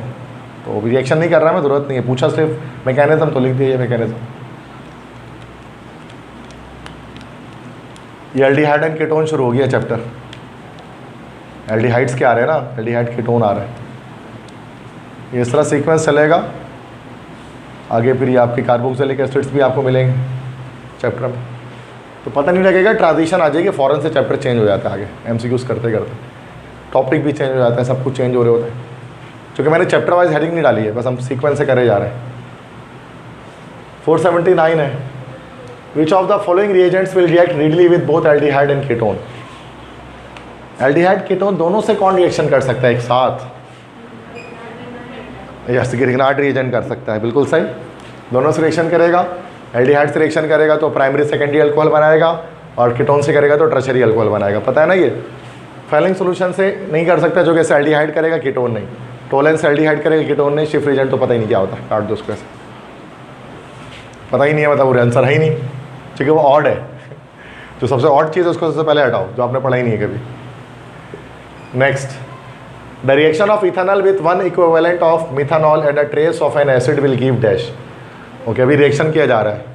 तो रिएक्शन नहीं कर रहा मैं, जरूरत नहीं है, पूछा सिर्फ मैकेनिज्म तो लिख दिया, ये मैकेनिज्म। ये एल्डिहाइड एंड कीटोन शुरू हो गया चैप्टर, एल्डिहाइड्स क्या आ रहे हैं ना, एल्डिहाइड कीटोन आ रहे हैं, ये इस तरह सीक्वेंस चलेगा आगे। फिर ये आपके कार्बोक्सिलिक एसिड्स भी आपको मिलेंगे चैप्टर में, तो पता नहीं लगेगा, ट्रांजिशन आ जाएगी, फ़ौरन से चैप्टर चेंज हो जाता है आगे, MCQs करते करते टॉपिक भी चेंज हो जाता है, सब कुछ चेंज हो रहे होते हैं, क्योंकि मैंने चैप्टर वाइज हेडिंग नहीं डाली है, बस हम सीक्वेंस से करे जा रहे हैं। 479 है, which of the following reagents will react readily with both aldehyde and ketone. Aldehyde ketone दोनों से कौन रिएक्शन कर सकता है एक साथ, यस, ग्रिग्नार्ड रिएजेंट कर सकता है, बिल्कुल सही, दोनों से रिएक्शन करेगा। एल्डिहाइड से रिएक्शन करेगा तो प्राइमरी सेकेंडरी अल्कोहल बनाएगा, और कीटोन से करेगा तो टर्शरी अल्कोहल बनाएगा, पता है ना। ये फेलिंग सोल्यूशन से नहीं कर सकता, जो कि ऐसे एल्डिहाइड करेगा कीटोन नहीं, टोलेंस एल्डिहाइड करेगा कीटोन नहीं, शिफ्ट रिएजेंट तो पता ही नहीं क्या होता है, काट दो उसको ऐसे, पता ही नहीं है, मतलब वो आंसर है ही नहीं, क्योंकि वो ऑड है, जो सबसे ऑड चीज़ है उसको सबसे पहले हटाओ, जो आपने पढ़ा ही नहीं है कभी। Next, the reaction of ethanol with one equivalent of methanol and a trace of N acid will give dash. Okay, अभी रिएक्शन किया जा रहा है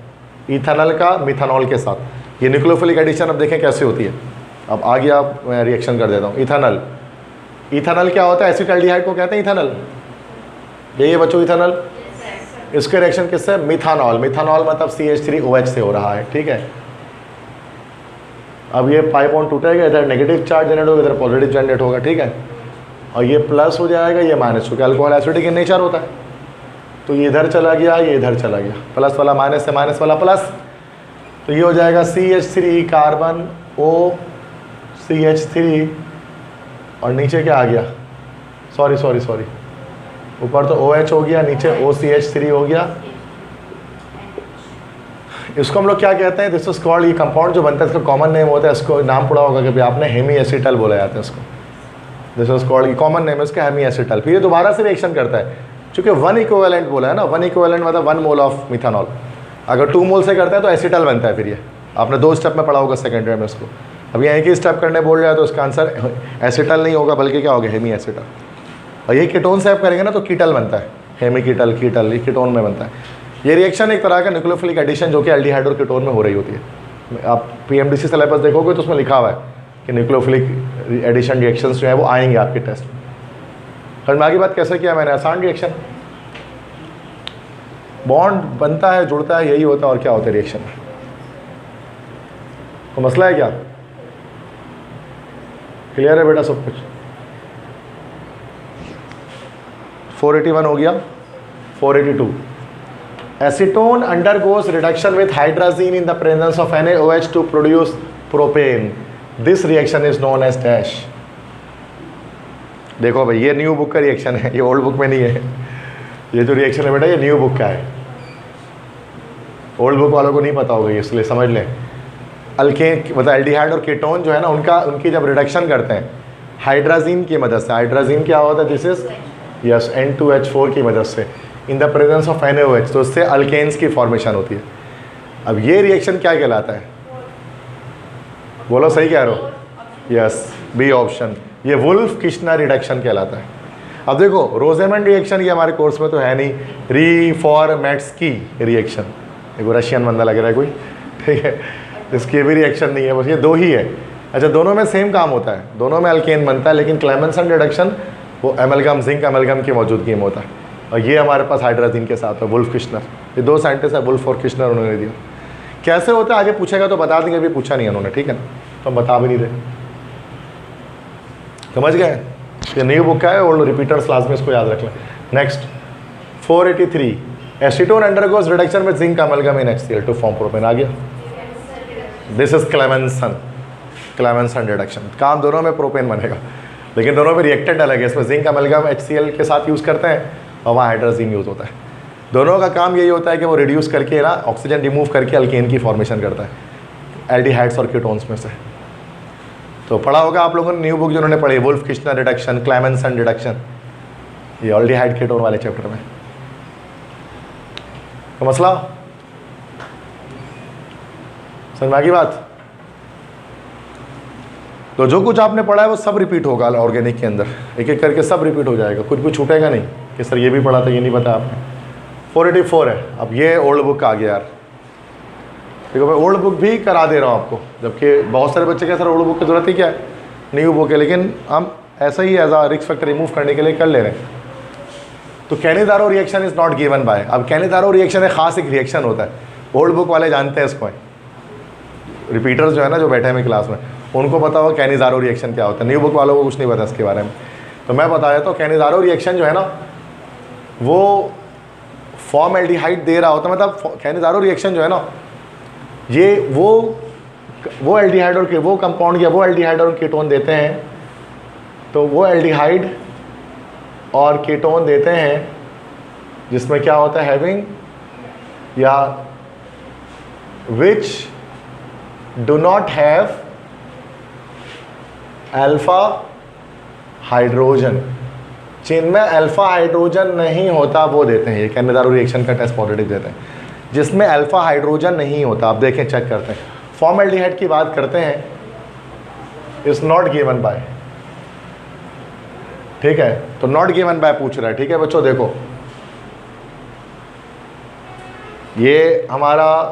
इथेनॉल का मिथेनॉल के साथ, ये न्यूक्लियोफिलिक एडिशन, अब देखें कैसे होती है। अब आगे आप मैं रिएक्शन कर देता हूँ। इथेनॉल, इथेनॉल क्या होता है, एसिटाल्डिहाइड को कहते हैं इथेनॉल, यही बच्चों इथेनॉल। इसके रिएक्शन किससे, मिथेनॉल, मिथेनॉल मतलब CH3OH से हो रहा है, ठीक है। अब ये पाई बॉन्ड टूटेगा, इधर नेगेटिव चार्ज जनरेट होगा, इधर पॉजिटिव जनरेट होगा, ठीक है, और ये प्लस हो जाएगा, ये माइनस, क्योंकि अल्कोहल एसिडिक इन नेचर होता है, तो ये इधर चला गया, ये इधर चला गया, प्लस वाला माइनस से माइनस वाला प्लस, तो ये हो जाएगा CH3 कार्बन OCH3 और नीचे क्या आ गया, सॉरी ऊपर तो OH हो गया, नीचे OCH3 हो गया। इसको हम लोग क्या कहते हैं, दिस इज कॉल्ड, ये कंपाउंड जो बनता है इसका कॉमन नेम होता है, इसको नाम पड़ा होगा कभी आपने, हेमी एसिटल बोला जाता है इसको। दिस इज कॉल्ड, ये कॉमन नेम है इसका हेमी एसिटल। फिर ये दोबारा से रिएक्शन करता है, चूंकि 1 इक्विवेलेंट बोला है ना, 1 इक्विवेलेंट मतलब 1 मोल ऑफ मिथानॉल। अगर 2 मोल से करता है तो एसिटल बनता है। फिर ये आपने 2 स्टेप में पढ़ा होगा सेकेंड ईयर में इसको। अब ये एक ही स्टेप करने बोल रहा है तो इसका आंसर एसिटल नहीं होगा बल्कि क्या होगा, हेमी एसिटल। और ये कीटोन से आप करेंगे ना तो कीटल बनता है, हेमी कीटल ये कीटोन में बनता है। ये रिएक्शन एक तरह का न्यूक्लियोफिलिक एडिशन जो कि एल्डिहाइड और कीटोन में हो रही होती है। आप PMDC सिलेबस देखोगे तो उसमें लिखा हुआ है कि न्यूक्लियोफिलिक एडिशन रिएक्शंस जो है वो आएंगे आपके टेस्ट में। समझ में आगे बात कैसे किया मैंने, आसान रिएक्शन, बॉन्ड बनता है जुड़ता है, यही होता है और क्या होता है रिएक्शन में। तो मसला है क्या, क्लियर है बेटा सब कुछ। 481 हो गया। 482 acetone undergoes reduction with hydrazine in the presence of NaOH to produce propane. This reaction is known as dash. देखो भाई ये न्यू बुक का रिएक्शन है, ये ओल्ड बुक में नहीं है। ये जो रिएक्शन है बेटा ये न्यू बुक का है, ओल्ड बुक वालों को नहीं पता होगा, इसलिए समझ लें। अल्केन मतलब एल्डिहाइड और कीटोन जो है ना उनकी जब रिडक्शन करते हैं हाइड्राजीन की मदद से, हाइड्राजीन क्या होता है, दिस इज यस N2H4 की मदद से इन द प्रेजेंस ऑफ NaOH, तो उससे अल्केन्स की फॉर्मेशन होती है। अब ये रिएक्शन क्या कहलाता है, बोलो सही कह रहे हो, यस बी ऑप्शन, ये वुल्फ किश्नर रिडक्शन कहलाता है। अब देखो रोजेमंड रिएक्शन ये हमारे कोर्स में तो है नहीं, रीफॉर्मेट्स्की रिएक्शन, देखो रशियन बंदा लग रहा है कोई, ठीक है, इसकी भी रिएक्शन नहीं है, बस ये 2 ही है। अच्छा दोनों में सेम काम होता है, दोनों में अल्केन बनता है, लेकिन क्लेमेंसन रिडक्शन वो एमलगम जिंक एमलगम की मौजूदगी में होता है, और ये हमारे पास हाइड्राजीन के साथ है, वुल्फ किश्नर। ये 2 साइंटिस्ट है, वुल्फ और किश्नर, उन्होंने दिया। कैसे होता है आगे पूछेगा तो बता देंगे, अभी पूछा नहीं है उन्होंने, ठीक है ना, तो हम बता भी नहीं रहे, समझ गए। ये न्यू बुक का है, ओल्ड रिपीटर्स क्लास में इसको याद रख लें। नेक्स्ट 483 एसीटोन अंडरगोज रिडक्शन में zinc amalgam in HCl to form propane. आ गया, दिस इज क्लेमेंसन रिडक्शन। काम दोनों में प्रोपेन बनेगा, लेकिन दोनों में रिएक्टेंट अलग है। इसमें जिंक एमलगम HCl के साथ यूज़ करते हैं और वहाँ हाइड्राजीन यूज़ होता है। दोनों का काम यही होता है कि वो रिड्यूस करके ना ऑक्सीजन रिमूव करके अल्केन की फॉर्मेशन करता है एल्डिहाइड्स और कीटोन्स में से। तो पढ़ा होगा आप लोगों ने न्यू बुक जिन्होंने पढ़ी, Wolff Kishner reduction, Clemmensen reduction, ये एल्डिहाइड कीटोन वाले चैप्टर में। तो मसला समझ में आ गई बात। तो जो कुछ आपने पढ़ा है वो सब रिपीट होगा ऑर्गेनिक के अंदर, एक एक करके सब रिपीट हो जाएगा, कुछ भी छूटेगा नहीं कि सर ये भी पढ़ा था ये नहीं पता आपने। 484 है। अब ये ओल्ड बुक आ गया यार, देखो मैं ओल्ड बुक भी करा दे रहा हूँ आपको, जबकि बहुत सारे बच्चे क्या सर ओल्ड बुक की जरूरत ही क्या है, न्यू बुक है, लेकिन हम ऐसा ही as a risk factor remove करने के लिए कर ले रहे हैं। तो Cannizzaro reaction is not given by. अब कैनिदारो रिएक्शन है खास एक रिएक्शन होता है, ओल्ड बुक वाले जानते हैं इसको, रिपीटर्स जो है ना जो बैठे हैं क्लास में उनको पता होगा कैनिदारो रिएक्शन क्या होता है, न्यू बुक वालों को कुछ नहीं पता इसके बारे में। तो मैं बता देता हूँ, कैनिदारो रिएक्शन जो है ना वो फॉर्म एल्डिहाइड दे रहा होता है, मतलब कैनिदारो रिएक्शन जो है ना ये वो एल्डिहाइड और वो कंपाउंड या वो एल्डिहाइड और कीटोन देते हैं, तो वो एल्डिहाइड और कीटोन देते हैं जिसमें क्या होता है हैविंग या which do not have alpha hydrogen, जिनमें अल्फा हाइड्रोजन नहीं होता वो देते हैं। ये कैनिदारो रिएक्शन का टेस्ट पॉजिटिव देते हैं जिसमें अल्फा हाइड्रोजन नहीं होता। आप देखें चेक करते हैं, फॉर्मल्डिहाइड की बात करते हैं, इज नॉट गिवन बाय, ठीक है, तो नॉट गिवन बाय पूछ रहा है, ठीक है बच्चों। देखो ये हमारा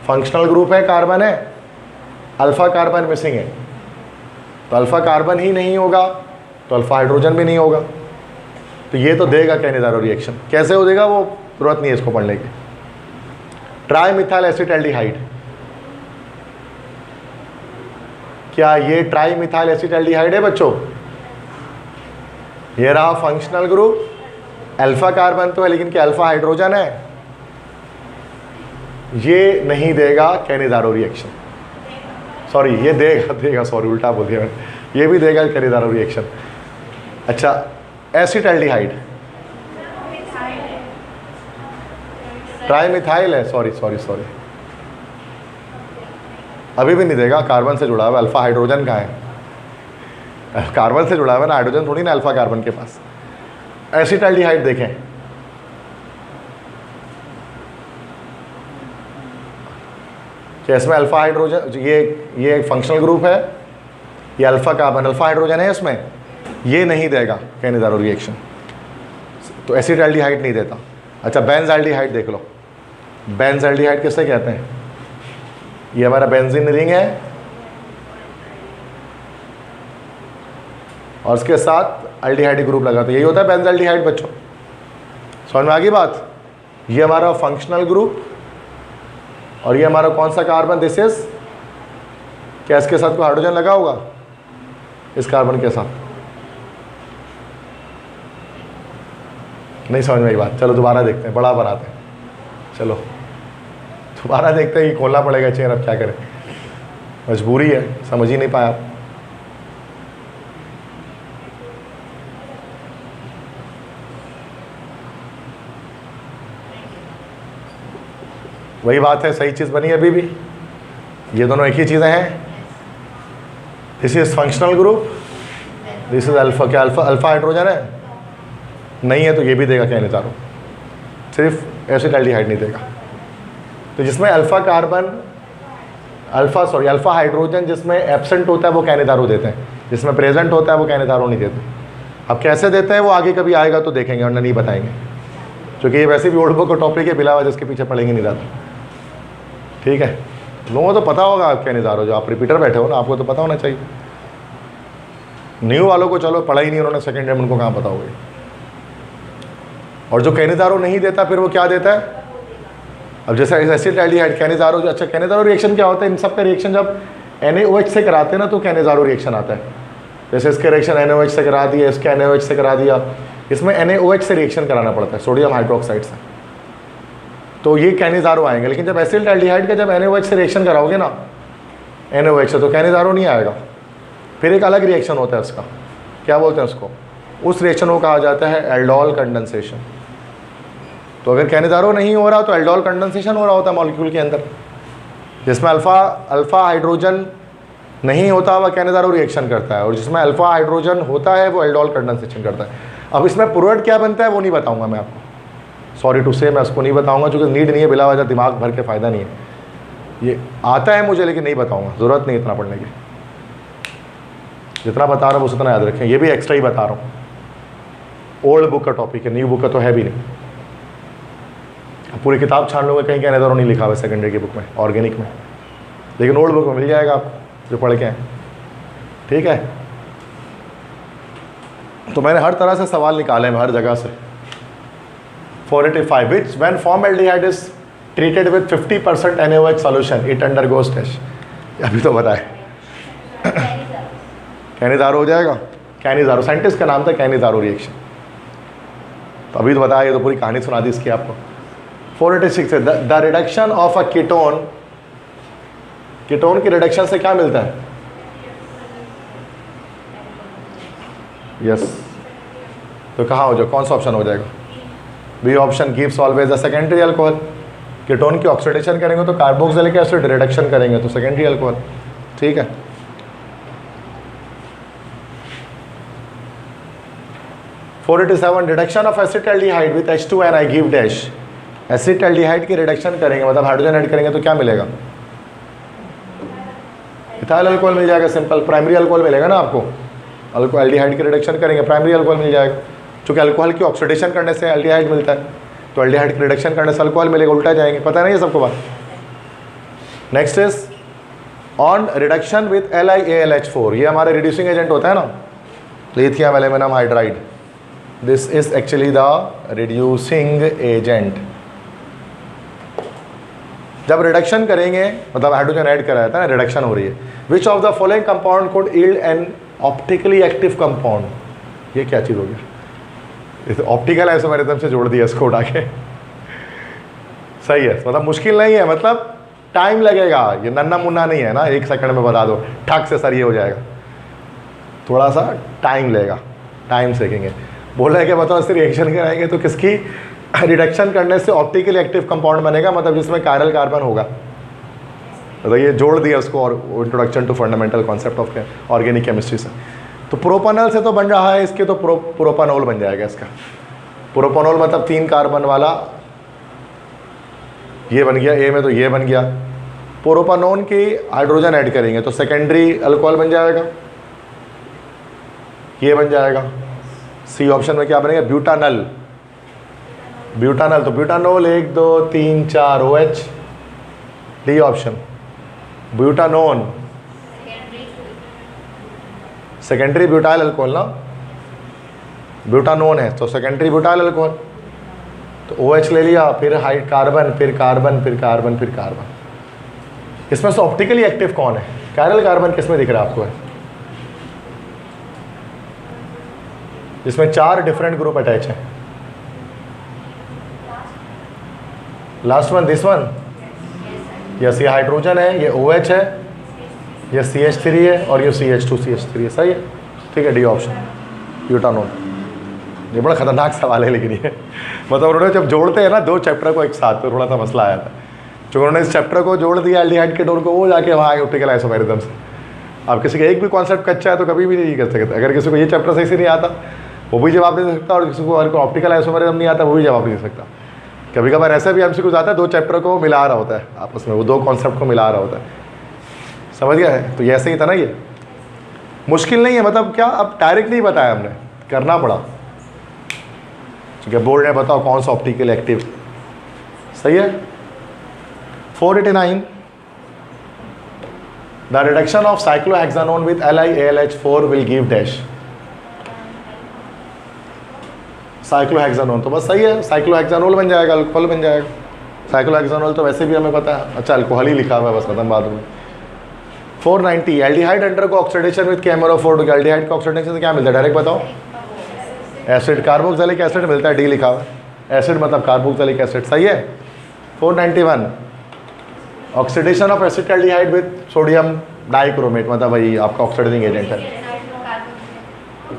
फंक्शनल ग्रुप है, कार्बन है, अल्फा कार्बन मिसिंग है, तो अल्फा कार्बन ही नहीं होगा तो अल्फा हाइड्रोजन भी नहीं होगा, तो ये तो देगा कैनिदारो रिएक्शन। कैसे हो देगा वो जरूरत नहीं है इसको पढ़ने की। ट्राई मिथाइल एसिटाल्डिहाइड, क्या ये ट्राई मिथाइल एसिटाल्डिहाइड है बच्चों? ये रहा फंक्शनल ग्रुप, अल्फा कार्बन तो है लेकिन क्या अल्फा हाइड्रोजन है? ये नहीं देगा कैनिज़ारो रिएक्शन, सॉरी ये देगा सॉरी उल्टा बोल दिया मैंने, ये भी देगा कैनिज़ारो रिएक्शन। अच्छा एसिटाल्डिहाइड ट्राइमिथाइल है, सॉरी अभी भी नहीं देगा, कार्बन से जुड़ा हुआ, अल्फा हाइड्रोजन कहाँ है, कार्बन से जुड़ा हुआ ना, हाइड्रोजन थोड़ी ना अल्फा कार्बन के पास। एसिटाल्डिहाइड देखें, क्या इसमें अल्फा हाइड्रोजन, ये एक फंक्शनल ग्रुप है, ये अल्फा कार्बन अल्फा हाइड्रोजन है इसमें, ये नहीं देगा कैनिज़ारो रिएक्शन, तो एसिटाल्डिहाइड नहीं देता। अच्छा बेंजाल्डिहाइड देख लो, बेंजाल्डिहाइड किससे कहते हैं, ये हमारा बेंजीन रिंग है और उसके साथ अल्डिहाइड ग्रुप लगा, तो यही होता है बेंजाल्डिहाइड बच्चों, समझ में आ गई बात। ये हमारा फंक्शनल ग्रुप और ये हमारा कौन सा कार्बन, दिस इज, क्या इसके साथ कोई हाइड्रोजन लगा होगा इस कार्बन के साथ, नहीं समझ में आई बात। चलो दोबारा देखते हैं, बड़ा बनाते हैं, चलो दोबारा देखते हैं, खोलना पड़ेगा चेन, अब क्या करें, मजबूरी है, समझ ही नहीं पाया। वही बात है, सही चीज़ बनी अभी भी, ये दोनों एक ही चीज़ें हैं। This is functional group, this is alpha, क्या अल्फा हाइड्रोजन है, नहीं है तो ये भी देगा कैनिज़ारो, सिर्फ एसिटाल्डिहाइड नहीं देगा। तो जिसमें अल्फा कार्बन अल्फा हाइड्रोजन जिसमें एब्सेंट होता है वो कैनिज़ारो देते हैं, जिसमें प्रेजेंट होता है वो कैनिज़ारो नहीं देते। अब कैसे देते हैं वो आगे कभी आएगा तो देखेंगे, और नहीं बताएंगे, क्योंकि ये वैसे भी ओल्ड बुक का टॉपिक है, बिलावा जिसके पीछे पढ़ेंगे नहीं ज़्यादा, ठीक है। लोगों को तो पता होगा आप कैनिज़ारो, जो आप रिपीटर बैठे हो ना, आपको तो पता होना चाहिए। न्यू वालों को चलो पढ़ा ही नहीं उन्होंने सेकेंड ईयर में, उनको कहाँ पता होगा। और जो कैनिज़ारो नहीं देता फिर वो क्या देता है, अब जैसे एसिटाल्डिहाइड कैनिज़ारो, अच्छा कैनिज़ारो रिएक्शन क्या होता है, इन सब का रिएक्शन जब NaOH से कराते हैं ना तो कैनिज़ारो रिएक्शन आता है। जैसे इसके रिएक्शन NaOH से करा दिया, इसके NaOH से करा दिया, इसमें NaOH से रिएक्शन कराना पड़ता है, सोडियम हाइड्रोक्साइड से, तो ये कैनिज़ारो आएंगे। लेकिन जब एसिटाल्डिहाइड का जब NaOH से रिएक्शन कराओगे ना, NaOH से, तो कैनिज़ारो नहीं आएगा। फिर एक अलग रिएक्शन होता है उसका, क्या बोलते हैं उसको, उस रिएक्शन को कहा जाता है एल्डोल कंडेंसेशन। तो अगर कैनिज़ारो नहीं हो रहा तो एल्डोल कंडेंसेशन हो रहा होता है मॉलिक्यूल के अंदर, जिसमें अल्फा हाइड्रोजन नहीं होता वह कैनिज़ारो रिएक्शन करता है, और जिसमें अल्फा हाइड्रोजन होता है वो एल्डोल कंडेंसेशन करता है। अब इसमें प्रोडक्ट क्या बनता है वो नहीं बताऊंगा मैं आपको, सॉरी टू से, मैं उसको नहीं बताऊंगा क्योंकि नीड नहीं है, बिला वजह दिमाग भर के फ़ायदा नहीं है। ये आता है मुझे लेकिन नहीं बताऊँगा, ज़रूरत नहीं इतना पढ़ने की, जितना बता रहा हूँ उस उतना याद रखें। ये भी एक्स्ट्रा ही बता रहा हूँ, ओल्ड बुक का टॉपिक है, न्यू बुक का तो है भी नहीं। पूरी किताब छान लोगे कहीं कैनिज़ारो नहीं लिखा हुआ है सेकेंडरी की बुक में, ऑर्गेनिक में, लेकिन ओल्ड बुक में मिल जाएगा आपको जो पढ़ के हैं, ठीक है। तो मैंने हर तरह से सवाल निकाले हैं हर जगह से। 485 which when formaldehyde is treated with 50% NaOH solution it undergoes test, अभी तो बताए कैनिज़ारो हो जाएगा। कैनिज़ारो साइंटिस्ट का नाम था कैनिज़ारो रिएक्शन, तो अभी तो बताया, ये तो पूरी कहानी सुना दी इसकी आपको। 486 है the reduction of a ketone, ketone की रिडक्शन से क्या मिलता है, यस तो कहाँ हो जाए, कौन सा ऑप्शन हो जाएगा, B option gives always a secondary alcohol. Ketone की ऑक्सीडेशन करेंगे तो कार्बोक्सिलिक एसिड, रिडक्शन करेंगे तो सेकेंडरी अल्कोहल, ठीक है। Reduction of acetaldehyde with H2 give dash, acetaldehyde की रिडक्शन करेंगे मतलब हाइड्रोजन ऐड करेंगे तो क्या मिलेगा, इथाइल अल्कोहल मिल जाएगा, सिंपल प्राइमरी अल्कोहल मिलेगा ना आपको। एल्डिहाइड की रिडक्शन करेंगे प्राइमरी अल्कोहल मिल जाएगा, क्योंकि अल्कोहल की ऑक्सीडेशन करने से एल्डिहाइड मिलता है, तो एल्डिहाइड की रिडक्शन करने से अल्कोहल मिलेगा, उल्टा जाएंगे, पता नहीं है सबको बात। Next is on reduction with LiAlH4, ये हमारे रिड्यूसिंग एजेंट होता है ना, lithium aluminium hydride, this is actually the reducing agent. जब रिडक्शन करेंगे मतलब हाइड्रोजन ऐड करा जाता है ना, रिडक्शन हो रही है। Which of the following compound code yield N optically active compound, ये क्या चीज़ होगी, ऑप्टिकल आइसोमेरिज्म से जोड़ दिया इसको उठा के, सही है, मतलब मुश्किल नहीं है, मतलब टाइम लगेगा, ये नन्ना मुन्ना नहीं है ना 1 सेकंड में बता दो ठक से सर ये हो जाएगा, थोड़ा सा टाइम लेगा, टाइम सीखेंगे। बोल रहे कि बताओ इससे रिएक्शन कराएंगे तो किसकी रिडक्शन करने से ऑप्टिकली एक्टिव कंपाउंड बनेगा, मतलब जिसमें कायरल कार्बन होगा। तो ये जोड़ दिया उसको और introduction to fundamental concept of organic chemistry से। तो प्रोपानॉल से तो बन रहा है, इसके तो प्रोपानॉल बन जाएगा इसका। प्रोपानॉल मतलब 3 कार्बन वाला, ये बन गया ए में, तो ये बन गया। प्रोपानोन की हाइड्रोजन ऐड करेंगे तो सेकेंडरी अल्कोहल बन जाएगा, ये बन जाएगा। सी ऑप्शन में क्या बनेगा, ब्यूटानल। ब्यूटानल तो butanol 1 2 3 4 OH। D option butanone, secondary butyl alcohol ना, ब्यूटानोन है तो सेकेंडरी ब्यूटाइल अल्कोहल, तो OH ले लिया, फिर हाइड कार्बन, फिर कार्बन, फिर कार्बन, फिर कार्बन। इसमें से ऑप्टिकली एक्टिव कौन है, कायरल कार्बन किसमें दिख रहा है आपको है, जिसमें 4 डिफरेंट ग्रुप अटैच हैं। Last one, this one, yes, ये हाइड्रोजन है, ये OH है, ये CH3 है और ये CH2 CH3 है, सही है, ठीक है। D option butanol. ये बड़ा खतरनाक सवाल है लेकिन ये मतलब उन्होंने जब जोड़ते हैं ना 2 चैप्टर को एक साथ, तो थोड़ा सा मसला आया था। जो उन्होंने इस चैप्टर को जोड़ दिया एल्डिहाइड कीटोन को, वो जाके वहाँ आए ऑप्टिकल आइसोमेरिज्म से। अब किसी का एक भी कॉन्सेप्ट कच्चा है तो कभी भी नहीं कर सकते। अगर किसी को ये चैप्टर सही से नहीं आता वो भी जवाब दे सकता, और किसी को ऑप्टिकल आइसोमेरिज्म नहीं आता वो भी जवाब दे सकता। कभी कभार ऐसा भी हमसे कुछ आता है 2 चैप्टर को मिला रहा होता है आपस में, वो 2 कॉन्सेप्ट को मिला रहा होता है, समझ गया है। तो ये ऐसे ही था ना, ये मुश्किल नहीं है, मतलब क्या अब डायरेक्ट नहीं बताया हमने, करना पड़ा। ठीक है, बोर्ड ने बताओ कौन सा ऑप्टिकल एक्टिव सही है। 489 the reduction of cyclohexanone with LiAlH4 will give dash. Cyclohexanone तो बस सही है, साइक्लोहेक्सानोल बन जाएगा, अल्कोहल बन जाएगा। साइक्लोहेक्सानोल तो वैसे भी हमें पता है, अच्छा अल्कोहल ही लिखा हुआ है, बस खत्म बात हुई। 490 aldehyde undergo oxidation with KMrO4। Aldehyde का ऑक्सीडेशन से क्या मिलता है, डायरेक्ट बताओ। एसिड, कार्बोक्सिलिक एसिड मिलता है, डी लिखा हुआ है। एसिड मतलब कार्बोक्सिलिक एसिड, सही है। 491 oxidation of acetaldehyde with sodium dichromate, मतलब वही आपका ऑक्सीडाइजिंग एजेंट है।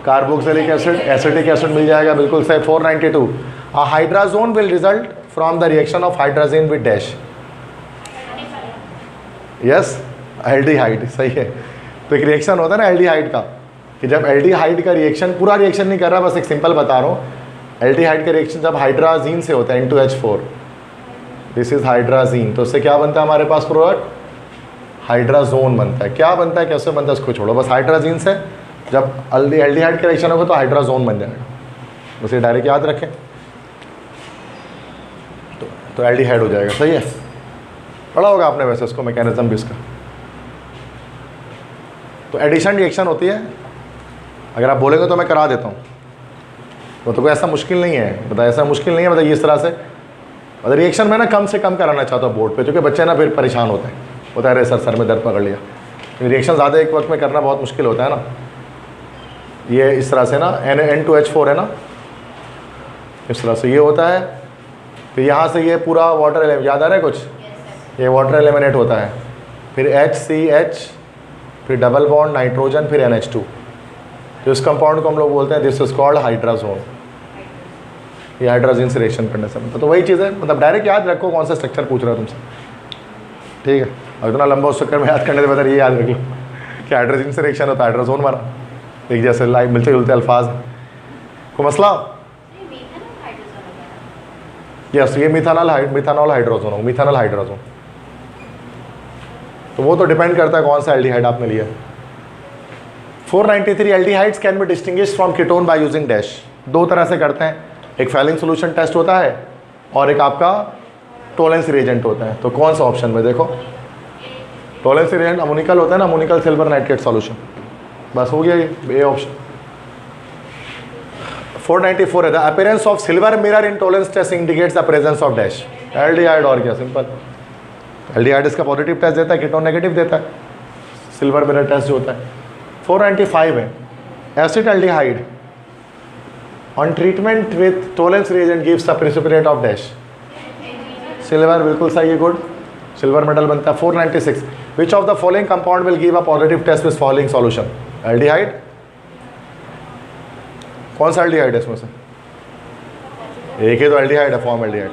कार्बोक्सिलिक एसिड, एसिटिक एसिड मिल जाएगा, बिल्कुल सही। 492 a hydrazone will result from the reaction of hydrazine with dash. Yes, aldehyde, सही है। तो एक रिएक्शन होता है ना एल्डिहाइड का, कि जब एल्डिहाइड का रिएक्शन, पूरा रिएक्शन नहीं कर रहा, बस एक सिंपल बता रहा हूँ। एल्डिहाइड का रिएक्शन जब हाइड्राजीन से होता है N2H4, दिस इज हाइड्राजीन, तो उससे क्या बनता है हमारे पास प्रोडक्ट, हाइड्राजोन बनता है। क्या बनता है, कैसे बनता है, उसको छोड़ो, बस हाइड्राजीन से जब एल्डिहाइड का रिएक्शन होगा तो हाइड्राजोन बन जाएगा, बस ये डायरेक्ट याद रखें। तो एल्डिहाइड हो जाएगा, सही है। पढ़ा होगा आपने वैसे इसको, मैकेनिज्म भी इसका। तो एडिशन रिएक्शन होती है, अगर आप बोलेंगे तो मैं करा देता हूँ, वो तो कोई ऐसा मुश्किल नहीं है, मतलब ऐसा मुश्किल नहीं है, मतलब इस तरह से मतलब रिएक्शन में ना कम से कम कराना चाहता हूँ बोर्ड पे, क्योंकि बच्चे ना फिर परेशान होते हैं, होता है अरे सर में दर्द पकड़ लिया। रिएक्शन ज़्यादा एक वक्त में करना बहुत मुश्किल होता है ना। ये इस तरह से ना N2H4 है ना, इस तरह से ये होता है, फिर यहाँ से ये पूरा वाटर एलिमेंट, याद आ रहा है कुछ, ये वाटर एलिमिनेट होता है, फिर HCH, फिर डबल बॉन्ड नाइट्रोजन, फिर NH2। तो इस कंपाउंड को हम लोग बोलते हैं दिस इज कॉल्ड हाइड्राजोन। ये हाइड्राजीन से रिएक्शन करने से तो वही चीज़ है, मतलब डायरेक्ट याद रखो कौन सा स्ट्रक्चर पूछ रहा है तुमसे, ठीक है। और इतना लंबा उस चक्कर में याद करने से बेहतर ये याद रख लो कि हाइड्राजीन से रिएक्शन होता है, हाइड्राजोन मारा, एक जैसे लाइक मिलते जुलते अल्फाज। को मसला, यस, ये मिथानॉल हाइड्रोजन हो, मिथानॉल हाइड्रोजन। तो वो तो डिपेंड करता है कौन सा एल्डिहाइड आपने लिया। 493 aldehydes can be distinguished from ketone by using dash. 2 तरह से करते हैं, एक फैलिंग सोल्यूशन टेस्ट होता है और एक आपका टोलेंस रिएजेंट होता है। तो कौन सा ऑप्शन में देखो, टोलेंस रिएजेंट अमोनिकल होता है ना, अमोनिकल सिल्वर नाइट्रेट सॉल्यूशन, बस हो गया ये ऑप्शन। 494 है the appearance of silver mirror in Tollens test indicates the presence of dash. Aldehyde, और क्या, सिंपल। एल्डिहाइड इसका पॉजिटिव टेस्ट देता है, कीटोन नेगेटिव देता है, सिल्वर मिरर टेस्ट जो होता है। 495 है acid aldehyde on treatment with Tollens reagent gives the precipitate of dash. Silver बिल्कुल सही है, गुड, सिल्वर मेडल बनता है। 496 which of the following compound will give a positive test with following solution? Aldehyde, कौन सा एल्डिहाइड है इसमें से? एक ही तो एल्डिहाइड है, फॉर्म एल्डिहाइड,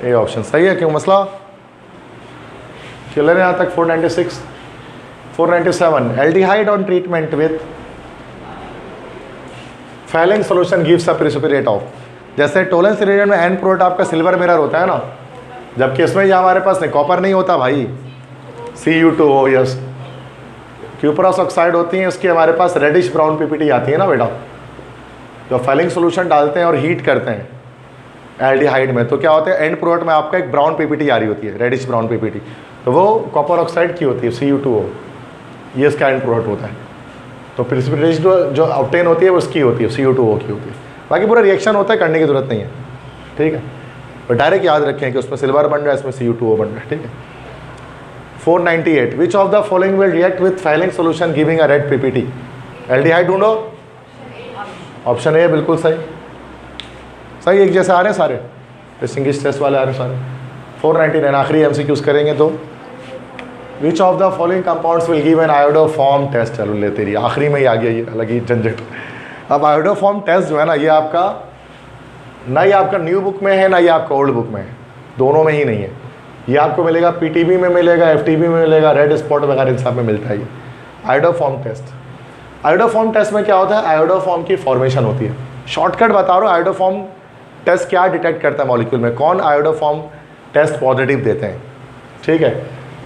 ए ऑप्शन सही है। क्यों मसला क्लियर है यहाँ तक? 496 497 aldehyde on treatment with falling solution gives a precipitate of, जैसे टोलेंस रिएजेंट में एन प्रोडक्ट आपका सिल्वर मिरर होता है ना, जबकि इसमें ये हमारे पास नहीं, कॉपर नहीं होता भाई, Cu2O, यस, क्यूपरस ऑक्साइड होती है, इसकी हमारे पास रेडिश ब्राउन पीपीटी आती है ना बेटा। जो फैलिंग सोल्यूशन डालते हैं और हीट करते हैं एल्डिहाइड में, तो क्या होता है, एंड प्रोडक्ट में आपका एक ब्राउन पीपीटी आ रही होती है, रेडिश ब्राउन पीपीटी, तो वो कॉपर ऑक्साइड की होती है, Cu2O, ये इसका एंड प्रोडक्ट होता है। तो प्रेसिपिटेशन जो ऑब्टेन होती है वो उसकी होती है, Cu2O की होती है। बाकी पूरा रिएक्शन होता है, करने की जरूरत नहीं है, ठीक है। तो डायरेक्ट याद रखें कि उसमें सिल्वर बन रहा है, इसमें Cu2O बन रहा है, ठीक है। 498 विच of the following will react with falling solution giving a red PPT? Aldehyde ढूंढो, ऑप्शन ए बिल्कुल सही, सही, एक जैसे आ रहे हैं सारे, डिस्टिंग्विश्ड टेस्ट वाले आ रहे हैं सारे। 499 आखिरी एमसीक्यूज करेंगे तो which of the following compounds will give an iodoform test? चलो लेते रहिए, आखिरी में ही आ गया ये अलग ही झंझट। अब आयोडोफॉर्म टेस्ट जो है ना, ये आपका ना, ये आपका न्यू बुक में है ना, ये आपका ओल्ड बुक में है, दोनों में ही नहीं है। ये आपको मिलेगा पीटीबी में मिलेगा, एफटीबी में मिलेगा, रेड स्पॉट वगैरह इन सब में मिलता है ये आयोडोफॉर्म टेस्ट। आयोडोफॉर्म टेस्ट में क्या होता है, आयोडोफॉर्म की फॉर्मेशन होती है। शॉर्टकट बता रहा हूँ, आयोडोफॉर्म टेस्ट क्या डिटेक्ट करता है मॉलिक्यूल में, कौन आयोडोफॉर्म टेस्ट पॉजिटिव देते हैं, ठीक है।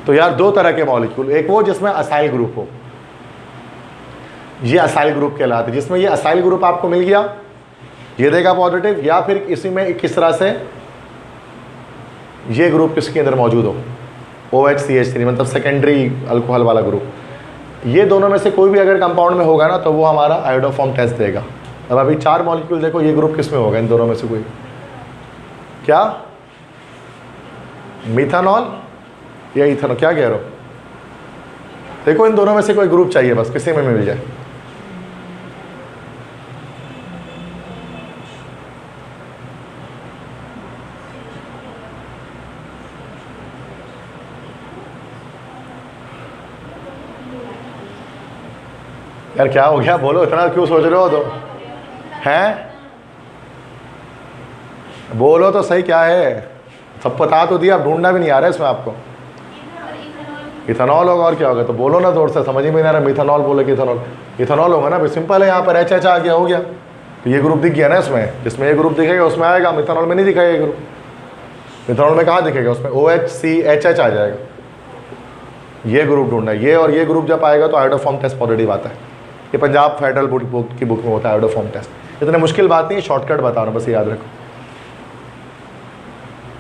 तो यार दो तरह के मॉलिक्यूल, एक वो जिसमें असाइल ग्रुप हो, ये असाइल ग्रुप कहलाते हैं, जिसमें ये असाइल ग्रुप आपको मिल गया, ये देगा पॉजिटिव, या फिर इसी में किस तरह से ये ग्रुप किसके अंदर मौजूद हो, OHCH3 मतलब सेकेंडरी अल्कोहल वाला ग्रुप, ये दोनों में से कोई भी अगर कंपाउंड में होगा ना, तो वो हमारा आयोडोफॉर्म टेस्ट देगा। अब अभी 4 मॉलिक्यूल देखो, ये ग्रुप किस में होगा, इन दोनों में से कोई, क्या मिथानॉल या इथेनॉल, क्या कह रहे हो? देखो इन दोनों में से कोई ग्रुप चाहिए, बस किसी में मिल जाए। यार क्या हो गया, बोलो, इतना क्यों सोच रहे हो? तो हैं, बोलो तो सही, क्या है? सब पता तो दिया, अब ढूंढना भी नहीं आ रहा है इसमें आपको। इथेनॉल होगा और क्या होगा? तो बोलो ना, थोड़ा सा समझ ही में नहीं आ रहा, मिथेनॉल बोले कि इथेनॉल, इथेनॉल होगा ना, सिंपल है। यहाँ पर HH आ गया, हो गया, तो ये ग्रुप दिख गया ना इसमें, जिसमें ये ग्रुप दिखेगा उसमें आएगा, मिथेनॉल में नहीं दिखेगा ये ग्रुप। मिथेनॉल में कहाँ दिखेगा? उसमें OHCHH आ जाएगा। ये ग्रुप ढूंढना है, ये और ये ग्रुप जब आएगा तो आयोडोफॉर्म टेस्ट पॉजिटिव आता है। ये पंजाब फेडरल बुक की बुक में होता है आयोडोफॉर्म टेस्ट। इतने मुश्किल बात नहीं है, शॉर्टकट बता रहा हूँ, बस याद रखो।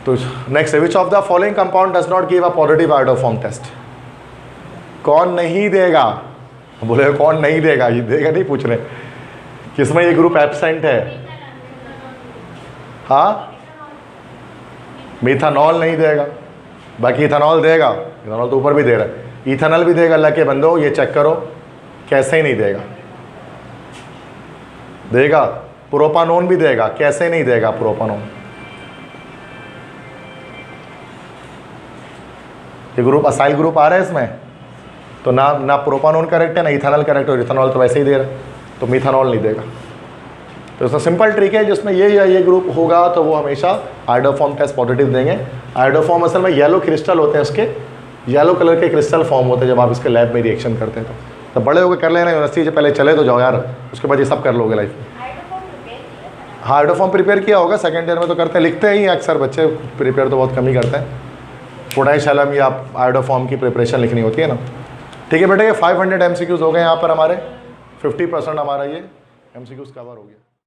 तो नेक्स्ट है which of the following compound does not give a positive iodoform test? कौन नहीं देगा? बोले कौन नहीं देगा, ये देगा नहीं पूछ रहे, किसमें ये ग्रुप एब्सेंट है? हाँ, मिथानॉल नहीं देगा, बाकी इथेनॉल देगा। इथेनॉल तो ऊपर भी दे रहा है, इथेनॉल भी देगा। अल्लाह के बंदो, ये चेक करो, कैसे ही नहीं देगा, देगा। प्रोपानोन भी देगा, कैसे नहीं देगा प्रोपानोन? ये ग्रुप असाइल ग्रुप आ रहा है इसमें, तो ना प्रोपानोन करेक्ट है, ना इथेनॉल करेक्ट है, और इथेनॉल तो वैसे ही दे रहा है, तो मिथानॉल नहीं देगा। तो इसमें सिंपल ट्रिक है, जिसमें ये या ये ग्रुप होगा तो वो हमेशा आयोडोफॉर्म टेस्ट पॉजिटिव देंगे। आयोडोफॉर्म असल में येलो क्रिस्टल होते हैं, इसके येलो कलर के क्रिस्टल फॉर्म होते हैं जब आप इसके लैब में रिएक्शन करते हैं। तो बड़े होकर कर लेना, यूनिवर्सिटी से पहले चले तो जाओ यार, उसके बाद ये सब कर लोगे लाइफ में। हाँ, आयोडोफॉर्म प्रिपेयर किया होगा, सेकेंड ईयर में तो करते हैं, लिखते ही अक्सर बच्चे, प्रिपेयर तो बहुत कम ही करते हैं। पोटेशियम में आप आयोडोफॉर्म की प्रिपरेशन लिखनी होती है ना। ठीक है बेटा, ये 500 MCQs हो गए यहाँ पर हमारे, 50% हमारा ये MCQs कवर हो गया।